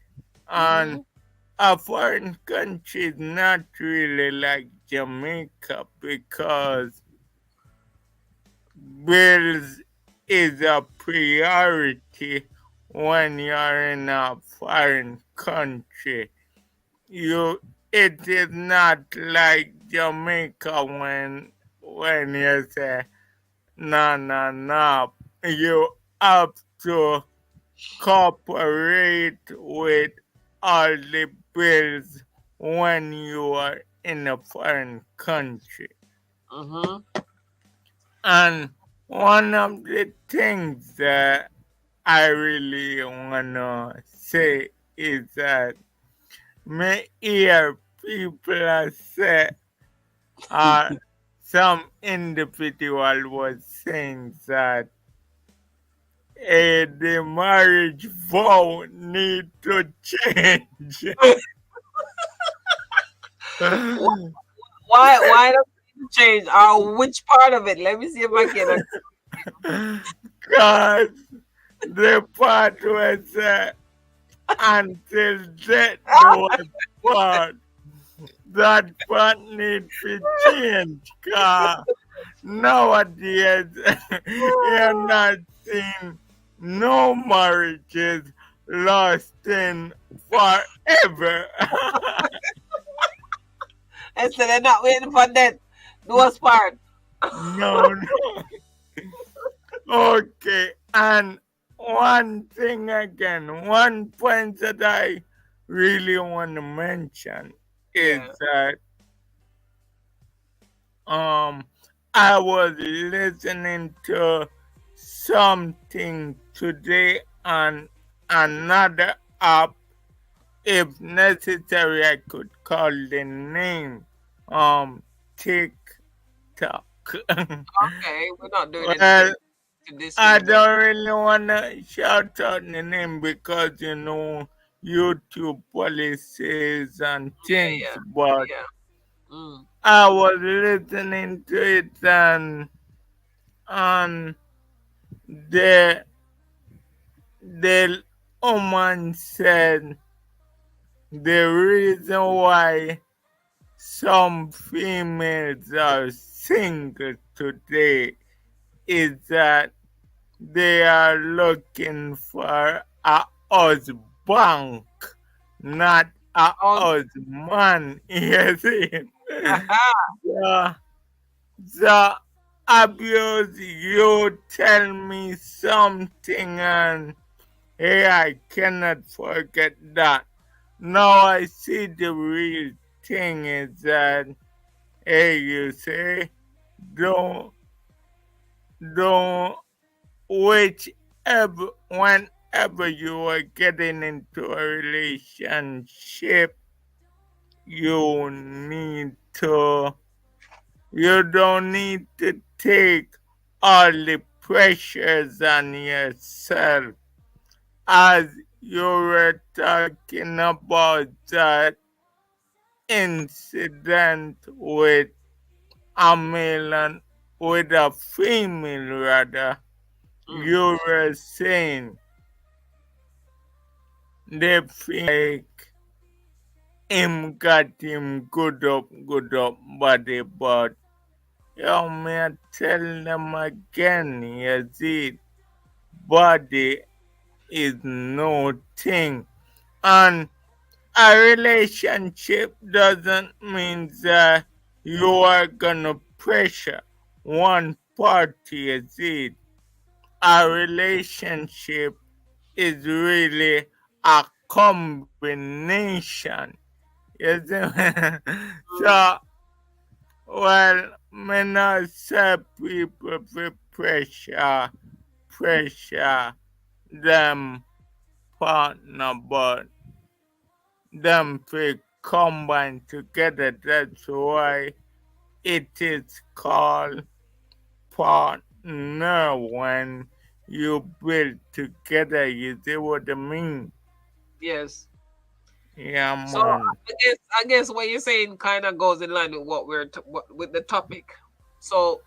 and hmm a foreign country is not really like Jamaica because bills is a priority when you're in a foreign country. You it is not like Jamaica when you say no. You have to cooperate with all the bills when you are in a foreign country. Mm-hmm. And one of the things that I really wanna say is that me hear people say uh, some individual was saying that the marriage vow need to change. Why don't you change? Which part of it? Let me see if I can. Cause the part was until death do us part. That part need to change. Cause nowadays you're not seeing no marriages lasting forever. And so they're not waiting for that. Do us part. No, no. Okay, and one thing again, one point that I really want to mention is Yeah. that um I was listening to something today on another app. If necessary, I could call the name TikTok. Okay, we're not doing Well, anything to I discriminate. don't really want to shout out the name because YouTube policies and Yeah, things, yeah, but yeah. Mm. I was listening to it and the the woman said the reason why some females are single today is that they are looking for a husband, not a Oh, husband. You see? The, the abuse, you tell me something, and hey, I cannot forget that. Now I see the real thing is that, hey, you say, don't, don't whichever whenever you are getting into a relationship, you need to you don't need to take all the pressures on yourself as you were talking about that incident with a male and with a female rather. mm. You were saying they feel like him got him good up body, but yo, may I tell them again, you see, body is no thing. And a relationship doesn't mean that you are gonna pressure one party, you see. A relationship is really a combination. You see? So, well, me not say people fi pressure them partner, but them fi combine together. That's why it is called partner when you build together. You see what I mean? Yes. Yeah, So man. I guess what you're saying kind of goes in line with with the topic. So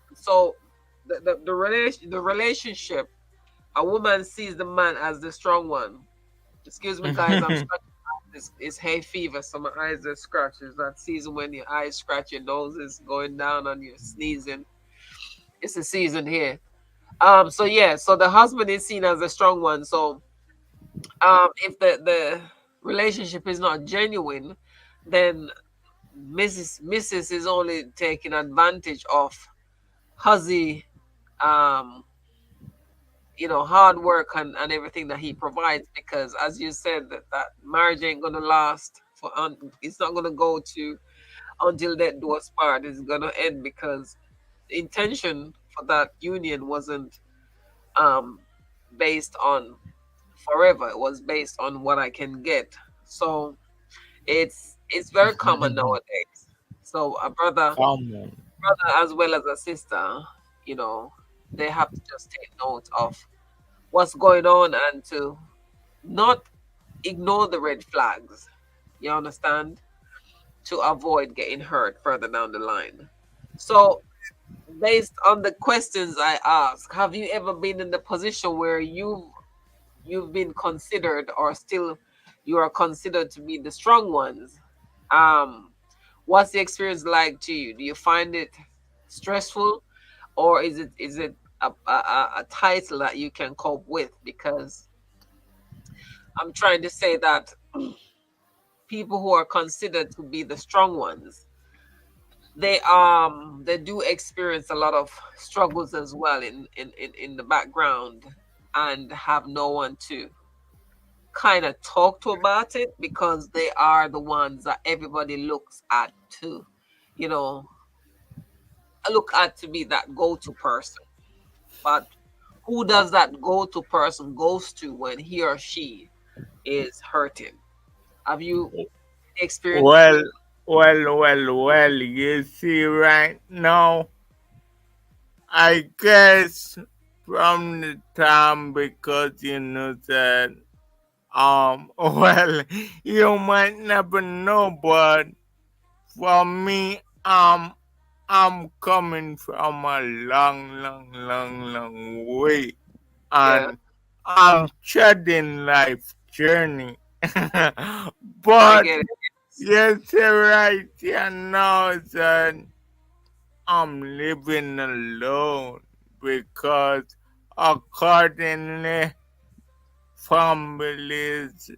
the relationship, a woman sees the man as the strong one. Excuse me, guys, I'm scratching. It's hay fever, so my eyes are scratched. It's that season when your eyes scratch, your nose is going down, and you're sneezing. It's the season here. So yeah, so the husband is seen as a strong one. So if the relationship is not genuine, then Mrs. is only taking advantage of huzzy, um, hard work and everything that he provides, because as you said, that marriage ain't gonna last it's not gonna go to until that do us part. It's gonna end because intention for that union wasn't um based on forever. It was based on what I can get. So it's very common nowadays. So a Come on. brother as well as a sister, you know, they have to just take note of what's going on and to not ignore the red flags. You understand? To avoid getting hurt further down the line. So based on the questions I ask, have you ever been in the position where you've been considered or still you are considered to be the strong ones? Um, what's the experience like to you? Do you find it stressful, or is it a title that you can cope with? Because I'm trying to say that people who are considered to be the strong ones, they do experience a lot of struggles as well in the background, and have no one to kind of talk to about it, because they are the ones that everybody looks at to, you know, look at to be that go-to person. But who does that go-to person goes to when he or she is hurting? Have you experienced Well, well, you see, right now, I guess from the time because you know that, well, you might never know, but for me, I'm coming from a long way, yeah, and I'm treading life journey. I But get it. yes, you're right. You know that I'm living alone because accordingly, families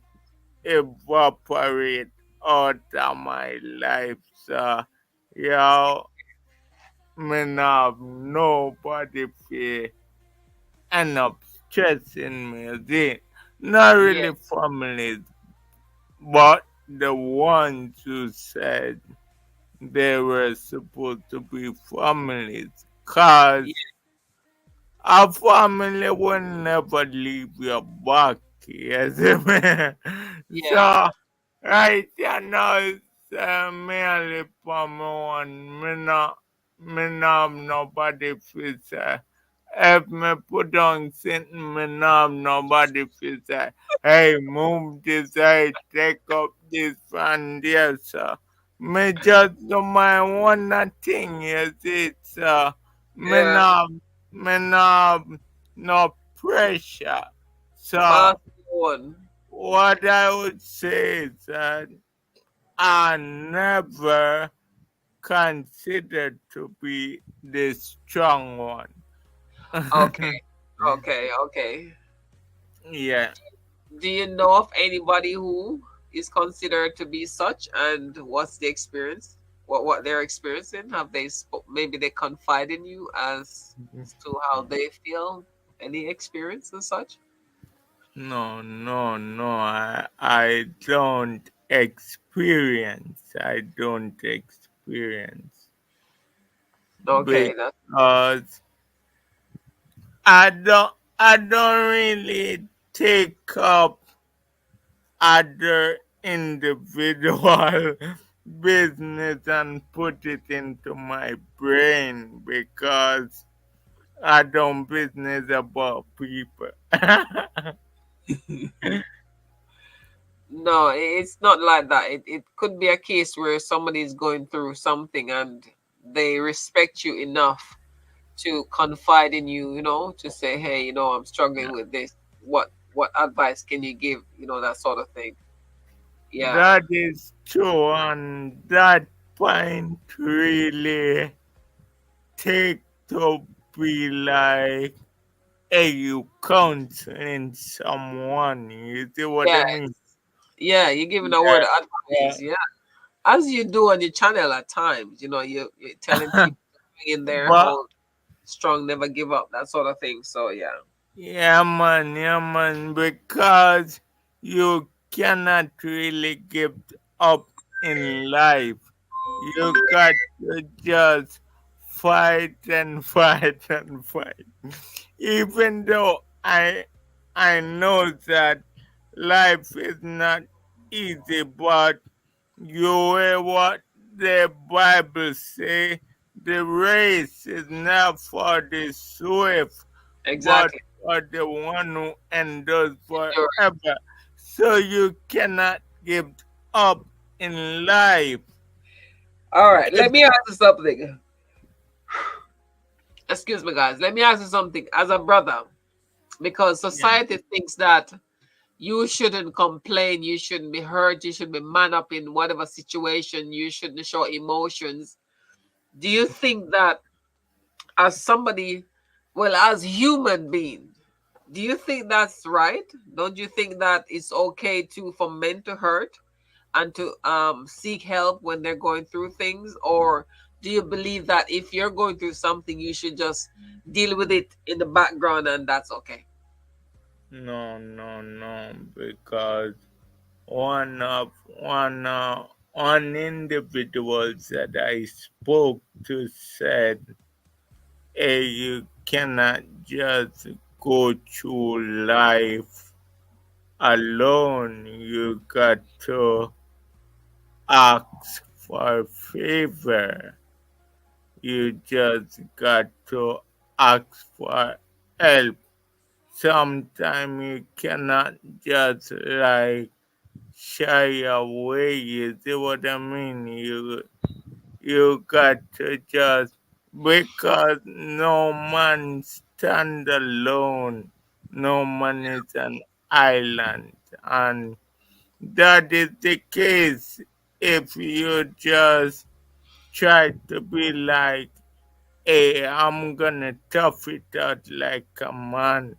evaporate out of my life. So, yo, me not have nobody for end up stressing me. See, not Yeah, really families, but the ones who said they were supposed to be families. yeah, Cause a family will never leave your back. Yes, man. yeah. So, right now, it's merely for me one. Me not have nobody to say. If me put on something, me not have nobody to say, hey, move this, hey, take up this and yes, sir. Me just do my one thing, yes, it's, me Yeah. not, me not have no pressure. So, Master one. what I would say is that I never considered to be the strong one. Okay, okay. Yeah, Do you know of anybody who is considered to be such, and what's the experience? What they're experiencing? Have they maybe they confide in you as to how they feel? Any experience and such? no. I don't experience. I don't experience Okay, that because I don't really take up other individual business and put it into my brain because I don't business about people. no, it's not like that. It could be a case where somebody is going through something and they respect you enough to confide in you, to say, hey, I'm struggling with this. What advice can you give? That sort of thing. Yeah, That is true, and that point really take to be like, hey, you counseling someone. You see what I yeah, mean? yeah. You're giving a word Yeah, of yeah. advice. Yeah, as you do on your channel at times. You're telling people to hang in there, But hold strong, never give up, that sort of thing. So yeah, yeah, man, because you cannot really give up in life. You got to just fight and fight and fight. Even though I know that life is not easy, but you hear what the Bible say, the race is not for the swift, but Exactly. for the one who endures Endure. forever. So you cannot give up in life. All right, If, let me ask you something. Excuse me, guys. Let me ask you something as a brother, because yeah. society thinks that you shouldn't complain, you shouldn't be hurt, you should be man up in whatever situation, you shouldn't show emotions. Do you think that as somebody, well, as human being, do you think that's right? Don't you think that it's okay to for men to hurt and to seek help when they're going through things? Or do you believe that if you're going through something, you should just deal with it in the background and that's okay? No, no, no, because one of one individual that I spoke to said, "Hey, you cannot just go through life alone. You got to ask for favor. You just got to ask for help. Sometimes you cannot just like shy away. You see what I mean? You got to just because no man stand alone. No man is an island, and that is the case if you just try to be like, hey, I'm gonna tough it out like a man.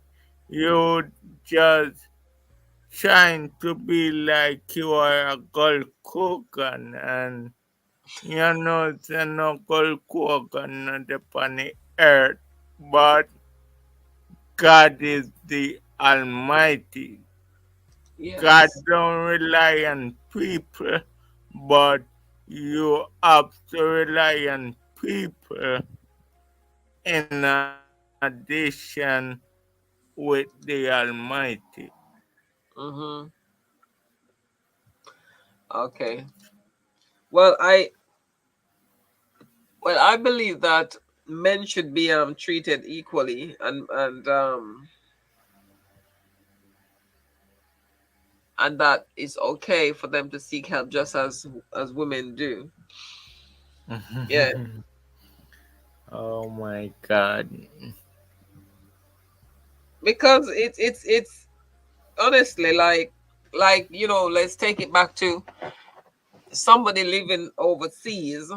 You just trying to be like you are a Gold Kogan, and you know the no Gold Kogan not upon the earth, but God is the Almighty. God Yes. don't rely on people, but you have to rely on people in addition with the Almighty. Mm-hmm. Okay. Well, I believe that men should be treated equally, and that it's okay for them to seek help just as women do. Yeah, Oh my God. because it's honestly like let's take it back to somebody living overseas.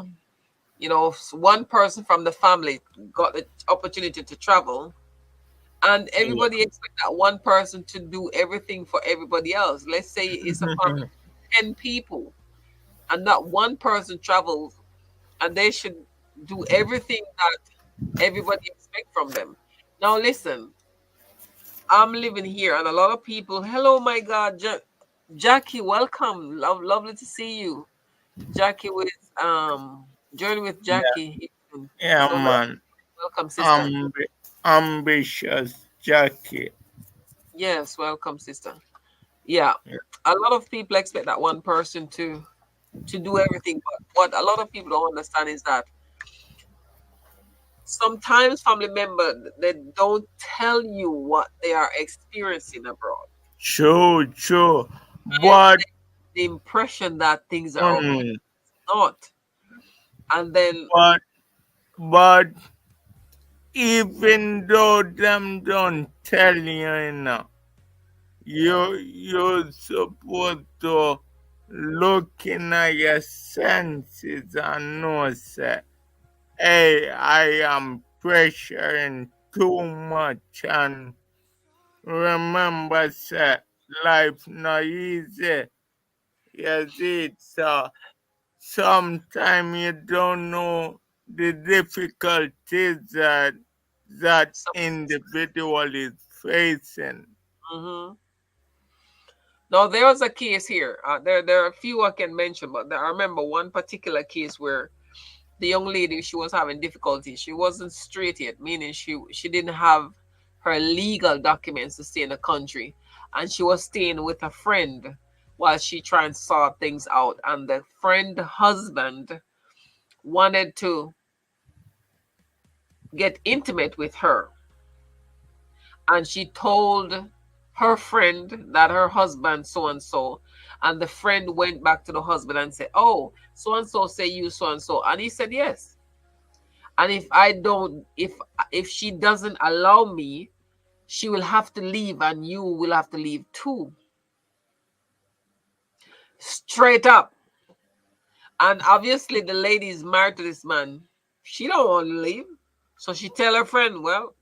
One person from the family got the opportunity to travel, and Yeah. everybody expect that one person to do everything for everybody else. Let's say it's a family of 10 people, and that one person travels, and they should do everything that everybody expect from them. Now listen, I'm living here, and a lot of people. Hello, my God, Jackie, welcome. Lovely to see you, Jackie. With journey with Yeah, Jackie. yeah, So man. welcome, sister. Ambitious Jackie. Yes, welcome, sister. Yeah, a lot of people expect that one person to do everything, but what a lot of people don't understand is that sometimes family members they don't tell you what they are experiencing abroad. True, true. Give But, the impression that things are okay, mm, not. And then but, but, even though them don't tell you enough, you're supposed to look in at your senses and know, say, hey, I am pressuring too much, and remember, say, life not easy. You see, so sometimes you don't know the difficulties that individual is facing. mhm. Now there was a case here. There are a few I can mention, but I remember one particular case where The young lady, she was having difficulty. She wasn't straight yet, meaning she didn't have her legal documents to stay in the country, and she was staying with a friend while she tried to sort things out. And the friend husband wanted to get intimate with her, and she told her friend that her husband so and so, and the friend went back to the husband and said, "Oh, so and so say you so and so," and he said yes. And if I don't, if she doesn't allow me, she will have to leave, and you will have to leave too. Straight up. And obviously the lady is married to this man. She don't want to leave. So she tell her friend, well,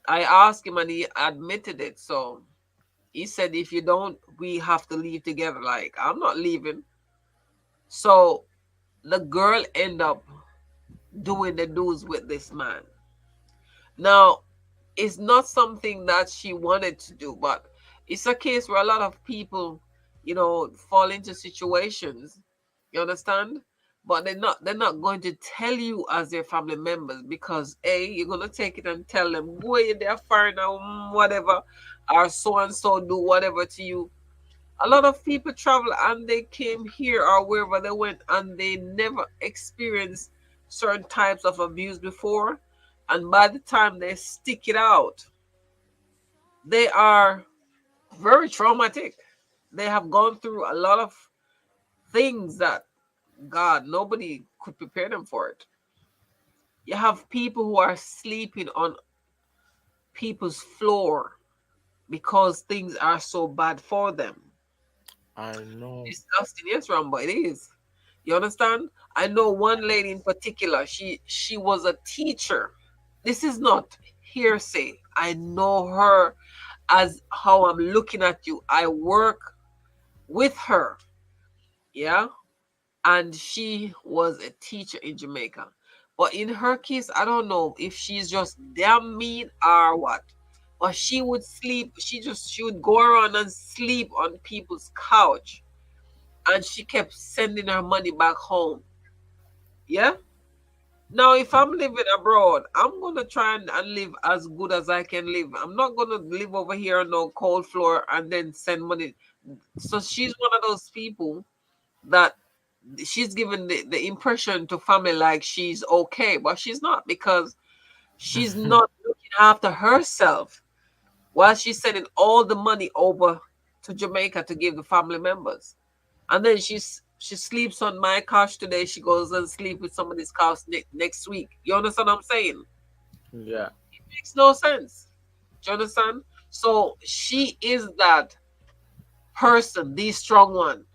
I asked him and he admitted it. So he said, if you don't, we have to leave together. Like, I'm not leaving. So the girl end up doing the do's with this man. Now, it's not something that she wanted to do, but it's a case where a lot of people, fall into situations. You understand? But they're not going to tell you as their family members, because you're gonna take it and tell them, go in there far now, whatever, or so and so do whatever to you. A lot of people travel and they came here or wherever they went and they never experienced certain types of abuse before. And by the time they stick it out, they are very traumatic. They have gone through a lot of things that, God, nobody could prepare them for it. You have people who are sleeping on people's floor because things are so bad for them. I know. Disgusting, yes, Rambo, it is. You understand? I know one lady in particular. She was a teacher. This is not hearsay. I know her as how I'm looking at you. I work with her. Yeah. And she was a teacher in Jamaica. But in her case, I don't know if she's just damn mean or what. But she would sleep. She would go around and sleep on people's couch, and she kept sending her money back home. Yeah. Now, if I'm living abroad, I'm gonna try and live as good as I can live. I'm not gonna live over here on no cold floor and then send money. So she's one of those people that she's given the impression to family like she's okay, but she's not, because she's not looking after herself while she's sending all the money over to Jamaica to give the family members. And then she sleeps on my couch today. She goes and sleep with somebody's couch next week. You understand what I'm saying? Yeah. It makes no sense. Do you understand? So she is that person, the strong one.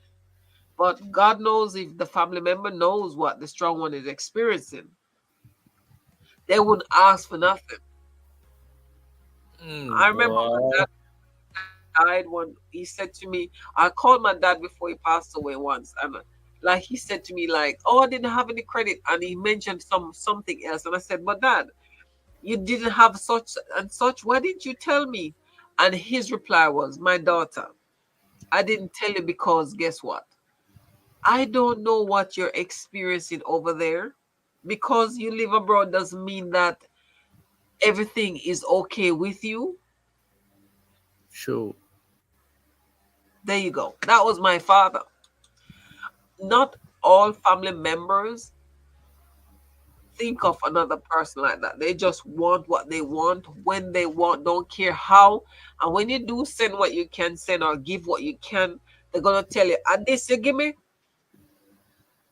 But God knows, if the family member knows what the strong one is experiencing, they wouldn't ask for nothing. I remember my Boy. dad died when he said to me, I called my dad before he passed away once, and like he said to me, like, oh, I didn't have any credit, and he mentioned something else, and I said, but dad, you didn't have such and such. Why didn't you tell me? And his reply was, my daughter, I didn't tell you because guess what? I don't know what you're experiencing over there. Because you live abroad doesn't mean that everything is okay with you. Sure. There you go. That was my father. Not all family members think of another person like that. They just want what they want when they want, don't care how. And when you do send what you can send or give what you can, they're gonna tell you, and this you give me?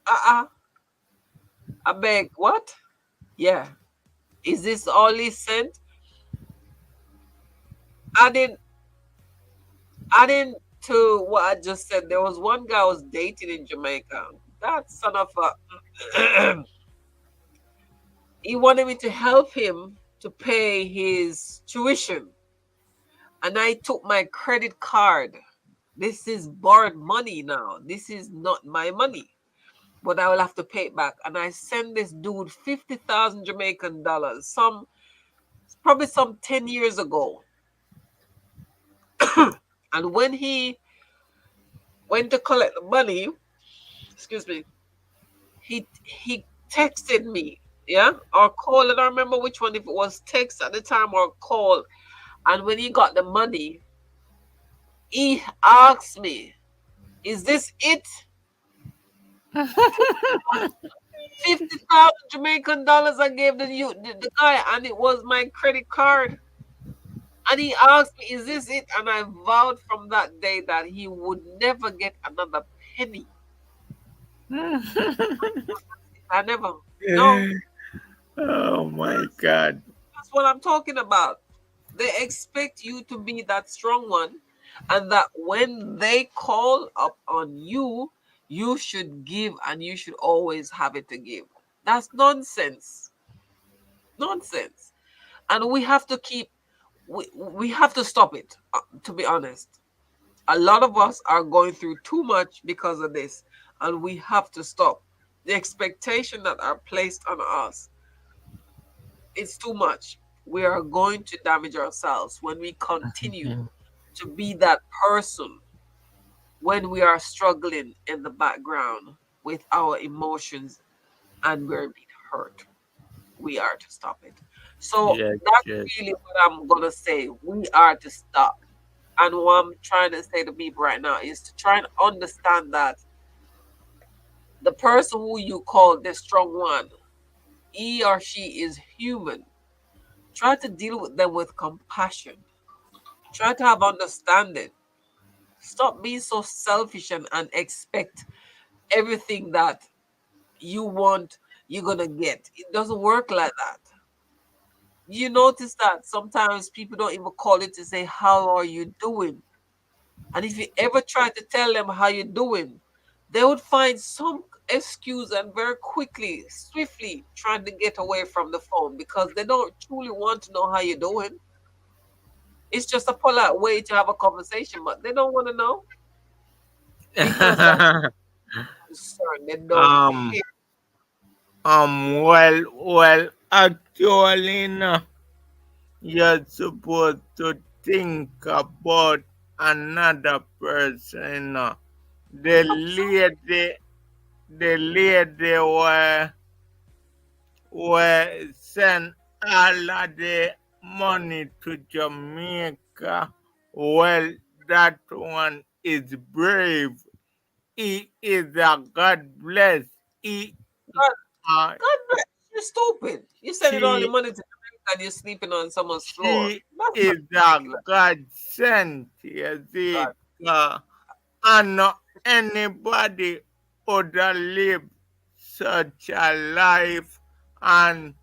Uh-uh. I beg, what? Yeah. Is this all he sent? Adding adding to what I just said, there was one guy I was dating in Jamaica. That son of a he wanted me to help him to pay his tuition. And I took my credit card. This is borrowed money now. This is not my money. But I will have to pay it back. And I sent this dude 50,000 Jamaican dollars. Probably some 10 years ago. And when he went to collect the money, excuse me, he texted me, yeah, or called. I don't remember which one, if it was text at the time or call. And when he got the money, he asked me, "Is this it?" 50,000 Jamaican dollars I gave the guy, and it was my credit card. And he asked me, "Is this it?" And I vowed from that day that he would never get another penny. I never. No, Oh my God. that's what I'm talking about. They expect you to be that strong one, and that when they call up on you, you should give, and you should always have it to give. That's nonsense. Nonsense. And we have to we have to stop it, to be honest. A lot of us are going through too much because of this, and we have to stop. The expectation that are placed on us, it's too much. We are going to damage ourselves when we continue to be that person when we are struggling in the background with our emotions and we're being hurt. We are to stop it. So Yes, that's yes. really what I'm gonna say. We are to stop. And what I'm trying to say to people right now is to try and understand that the person who you call the strong one, he or she is human. Try to deal with them with compassion. Try to have understanding. Stop being so selfish and expect everything that you want, you're gonna get. It doesn't work like that. You notice that sometimes people don't even call you to say, "How are you doing?" And if you ever try to tell them how you're doing, they would find some excuse and very quickly, swiftly trying to get away from the phone because they don't truly want to know how you're doing. It's just a polite way to have a conversation, but they don't want to know because they're concerned. They don't um, care. actually, no, you're supposed to think about another person. The lady, the lady were sent all of the money to Jamaica. Well, that one is brave. He is a God bless. He, God, uh, God bless. You're stupid. You're sending all the she money to Jamaica and you're sleeping on someone's floor. She That's not is a ridiculous. God sent, you see, God. and not anybody would live such a life and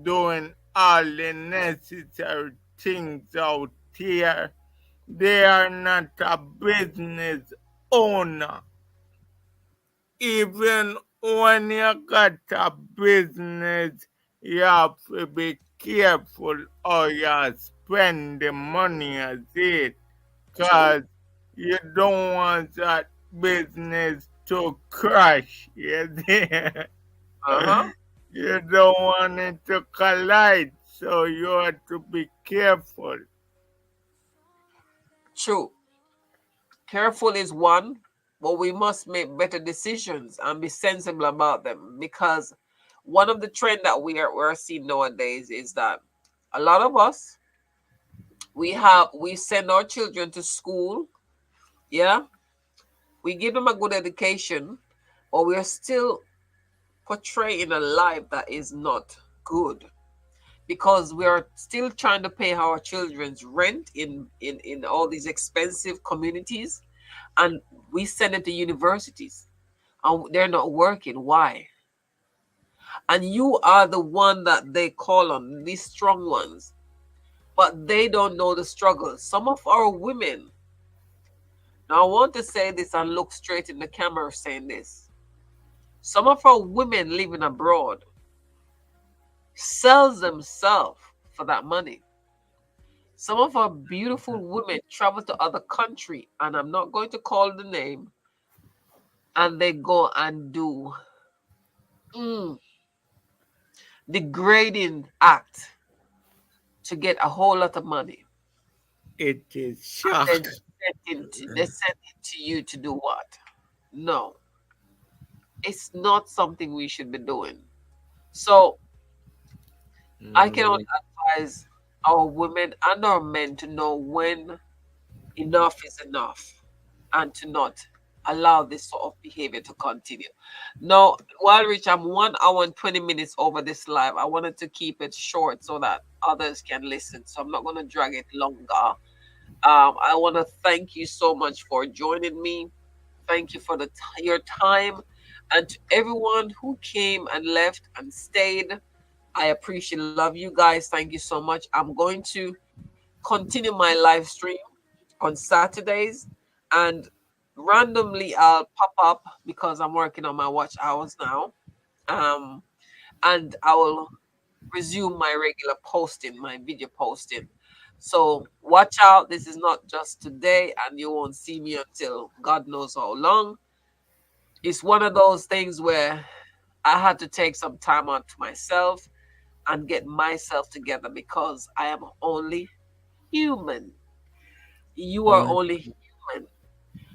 doing all the necessary things out here. They are not a business owner. Even when you got a business, you have to be careful how you spend the money as it, True. because you don't want that business to crash. You see? Uh-huh. You don't want it to collide, so you have to be careful. True. Careful is one, but we must make better decisions and be sensible about them because one of the trend that we're seeing nowadays is that a lot of us we send our children to school, yeah, we give them a good education, but we're still portraying a life that is not good because we are still trying to pay our children's rent in all these expensive communities, and we send them to universities and they're not working. Why? And you are the one that they call on, these strong ones, but they don't know the struggles. Some of our women, now I want to say this and look straight in the camera saying this. Some of our women living abroad sells themselves for that money. Some of our beautiful women travel to other country, and I'm not going to call the name, and they go and do mm, degrading act to get a whole lot of money. It is And then shock. they send it to you to do what? No, it's not something we should be doing. So I can only Mm, advise our women and our men to know when enough is enough and to not allow this sort of behavior to continue. Now, while Rich, I'm 1 hour and 20 minutes over this live. I wanted to keep it short so that others can listen. So I'm not going to drag it longer. I want to thank you so much for joining me. Thank you for your time. And to everyone who came and left and stayed, I appreciate, love you guys. Thank you so much. I'm going to continue my live stream on Saturdays, and randomly I'll pop up because I'm working on my watch hours now. Um, and I will resume my regular posting, my video posting. So watch out. This is not just today, and you won't see me until God knows how long. It's one of those things where I had to take some time out to myself and get myself together because I am only human. You are mm, only human.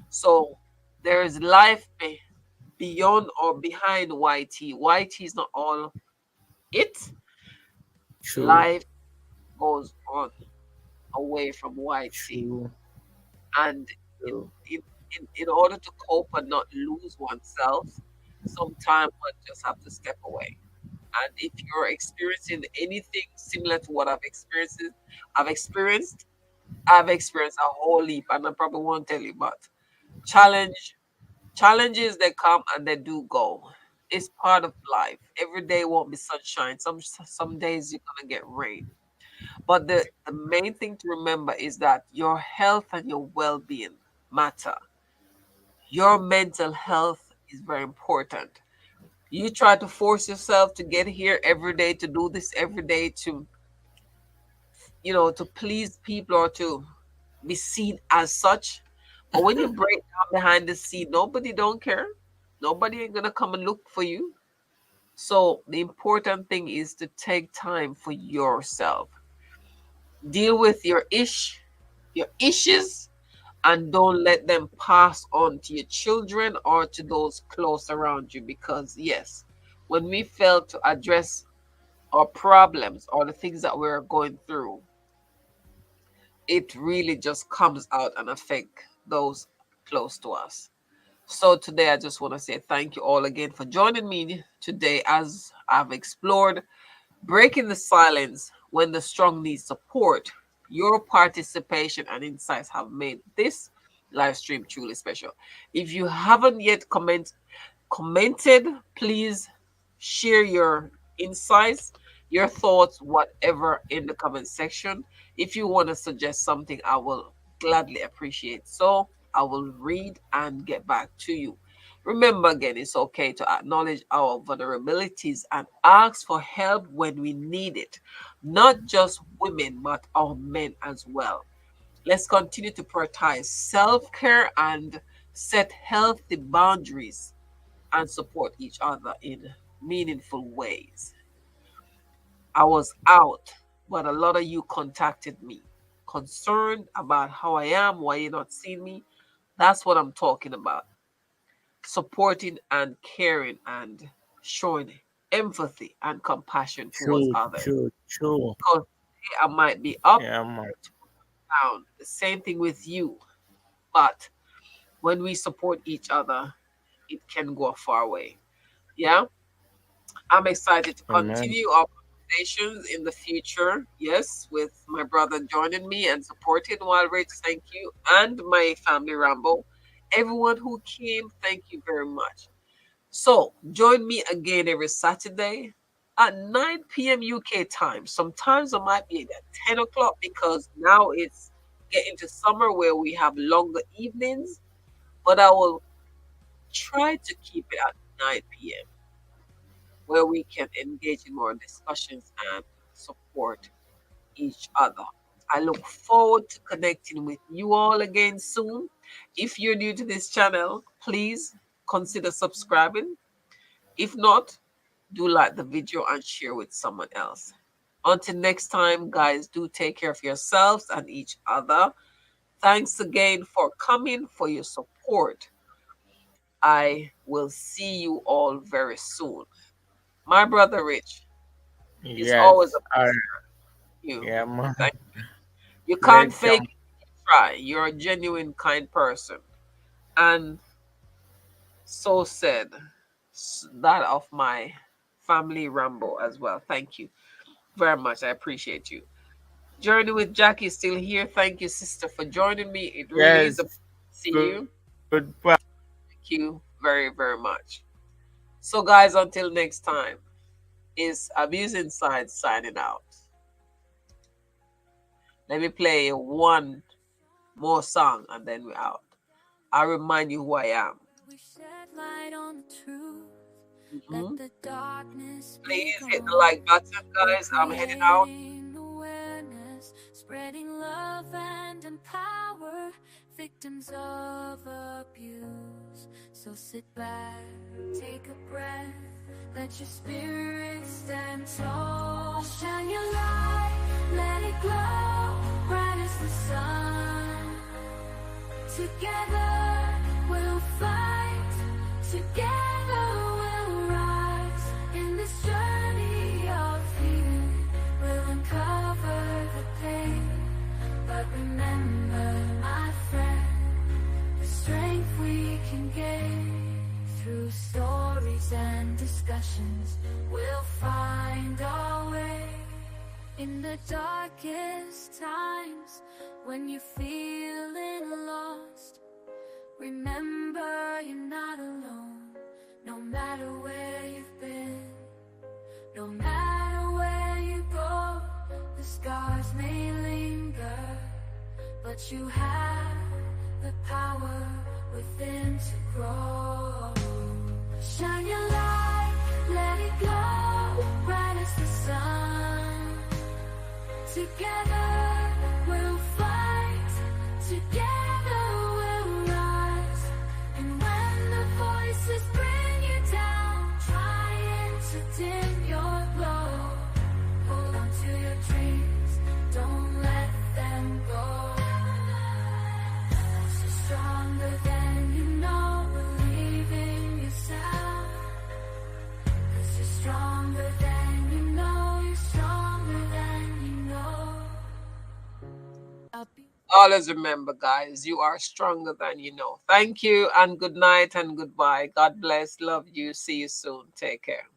So there is life beyond or behind YT. YT is not all it. true, Life goes on away from YT. true, And in, true. in order to cope and not lose oneself, sometimes one just have to step away. And if you're experiencing anything similar to what I've experienced, I've experienced a whole heap, and I probably won't tell you, but challenge challenges they come and they do go. It's part of life. Every day won't be sunshine. Some days you're gonna get rain. But the main thing to remember is that your health and your well-being matter. Your mental health is very important. You try to force yourself to get here every day, to do this every day, to to please people or to be seen as such. But when you break down behind the scene, nobody don't care. Nobody ain't gonna come and look for you. So the important thing is to take time for yourself. Deal with your issues, and don't let them pass on to your children or to those close around you. Because yes, when we fail to address our problems or the things that we're going through, it really just comes out and affect those close to us. So today I just want to say thank you all again for joining me today as I've explored breaking the silence when the strong need support. Your participation and insights have made this live stream truly special. If you haven't yet commented, please share your insights, your thoughts, whatever in the comment section. If you want to suggest something, I will gladly appreciate. So I will read and get back to you. Remember again, it's okay to acknowledge our vulnerabilities and ask for help when we need it. Not just women, but our men as well. Let's continue to prioritize self care and set healthy boundaries and support each other in meaningful ways. I was out, but a lot of you contacted me, concerned about how I am, why you're not seeing me. That's what I'm talking about. Supporting and caring and showing empathy and compassion towards True, others. true, true. Because I might be up Yeah, man. or down. The same thing with you. But when we support each other, it can go a far way. Yeah. I'm excited to Amen. continue our conversations in the future. Yes, with my brother joining me and supporting Rich. Thank you. And my family Rambo. Everyone who came, thank you very much. So join me again every Saturday at 9 p.m. UK time. Sometimes I might be at 10 o'clock because now it's getting to summer where we have longer evenings, but I will try to keep it at 9 p.m. where we can engage in more discussions and support each other. I look forward to connecting with you all again soon. If you're new to this channel, please consider subscribing. If not, do like the video and share with someone else. Until next time, guys, do take care of yourselves and each other. Thanks again for coming, for your support. I will see you all very soon. My brother Rich, it's Yes, always a I, you. yeah, man. Thank you. Can't fake Welcome. it, try. You're a genuine kind person. And so said that of my family Rambo as well. Thank you very much. I appreciate you. Journey with Jackie is still here. Thank you, sister, for joining me. It really is a Yes, pleasure to see you. goodbye. Thank you very, very much. So, guys, until next time, is Abuse Inside signing out. Let me play one more song and then we're out. I'll remind you who I am. We shed light on the truth. Let Mhm. the darkness be Please hit the gone. like button, We're guys. I'm heading out. creating awareness, spreading love and empower victims of abuse. So sit back, take a breath, let your spirit stand tall. Shine your light, let it glow, bright as the sun. Together we'll fight, together we'll rise. In this journey of healing, we'll uncover the pain. But remember, my friend, the strength we can gain through stories and discussions, we'll find our way. In the darkest times, when you're feeling lost, remember you're not alone. No matter where you've been, no matter where you go, the scars may linger, but you have the power within to grow. Shine your light, let it glow, bright as the sun. Together we'll fight, together we'll rise. And when the voices bring you down, trying to dim your glow, hold on to your dreams, don't let them go. 'Cause you're stronger than you know, believe in yourself. 'Cause you're stronger than you know, you're stronger than you know. Always remember, guys, you are stronger than you know. Thank you and good night and goodbye. God bless. Love you. See you soon. Take care.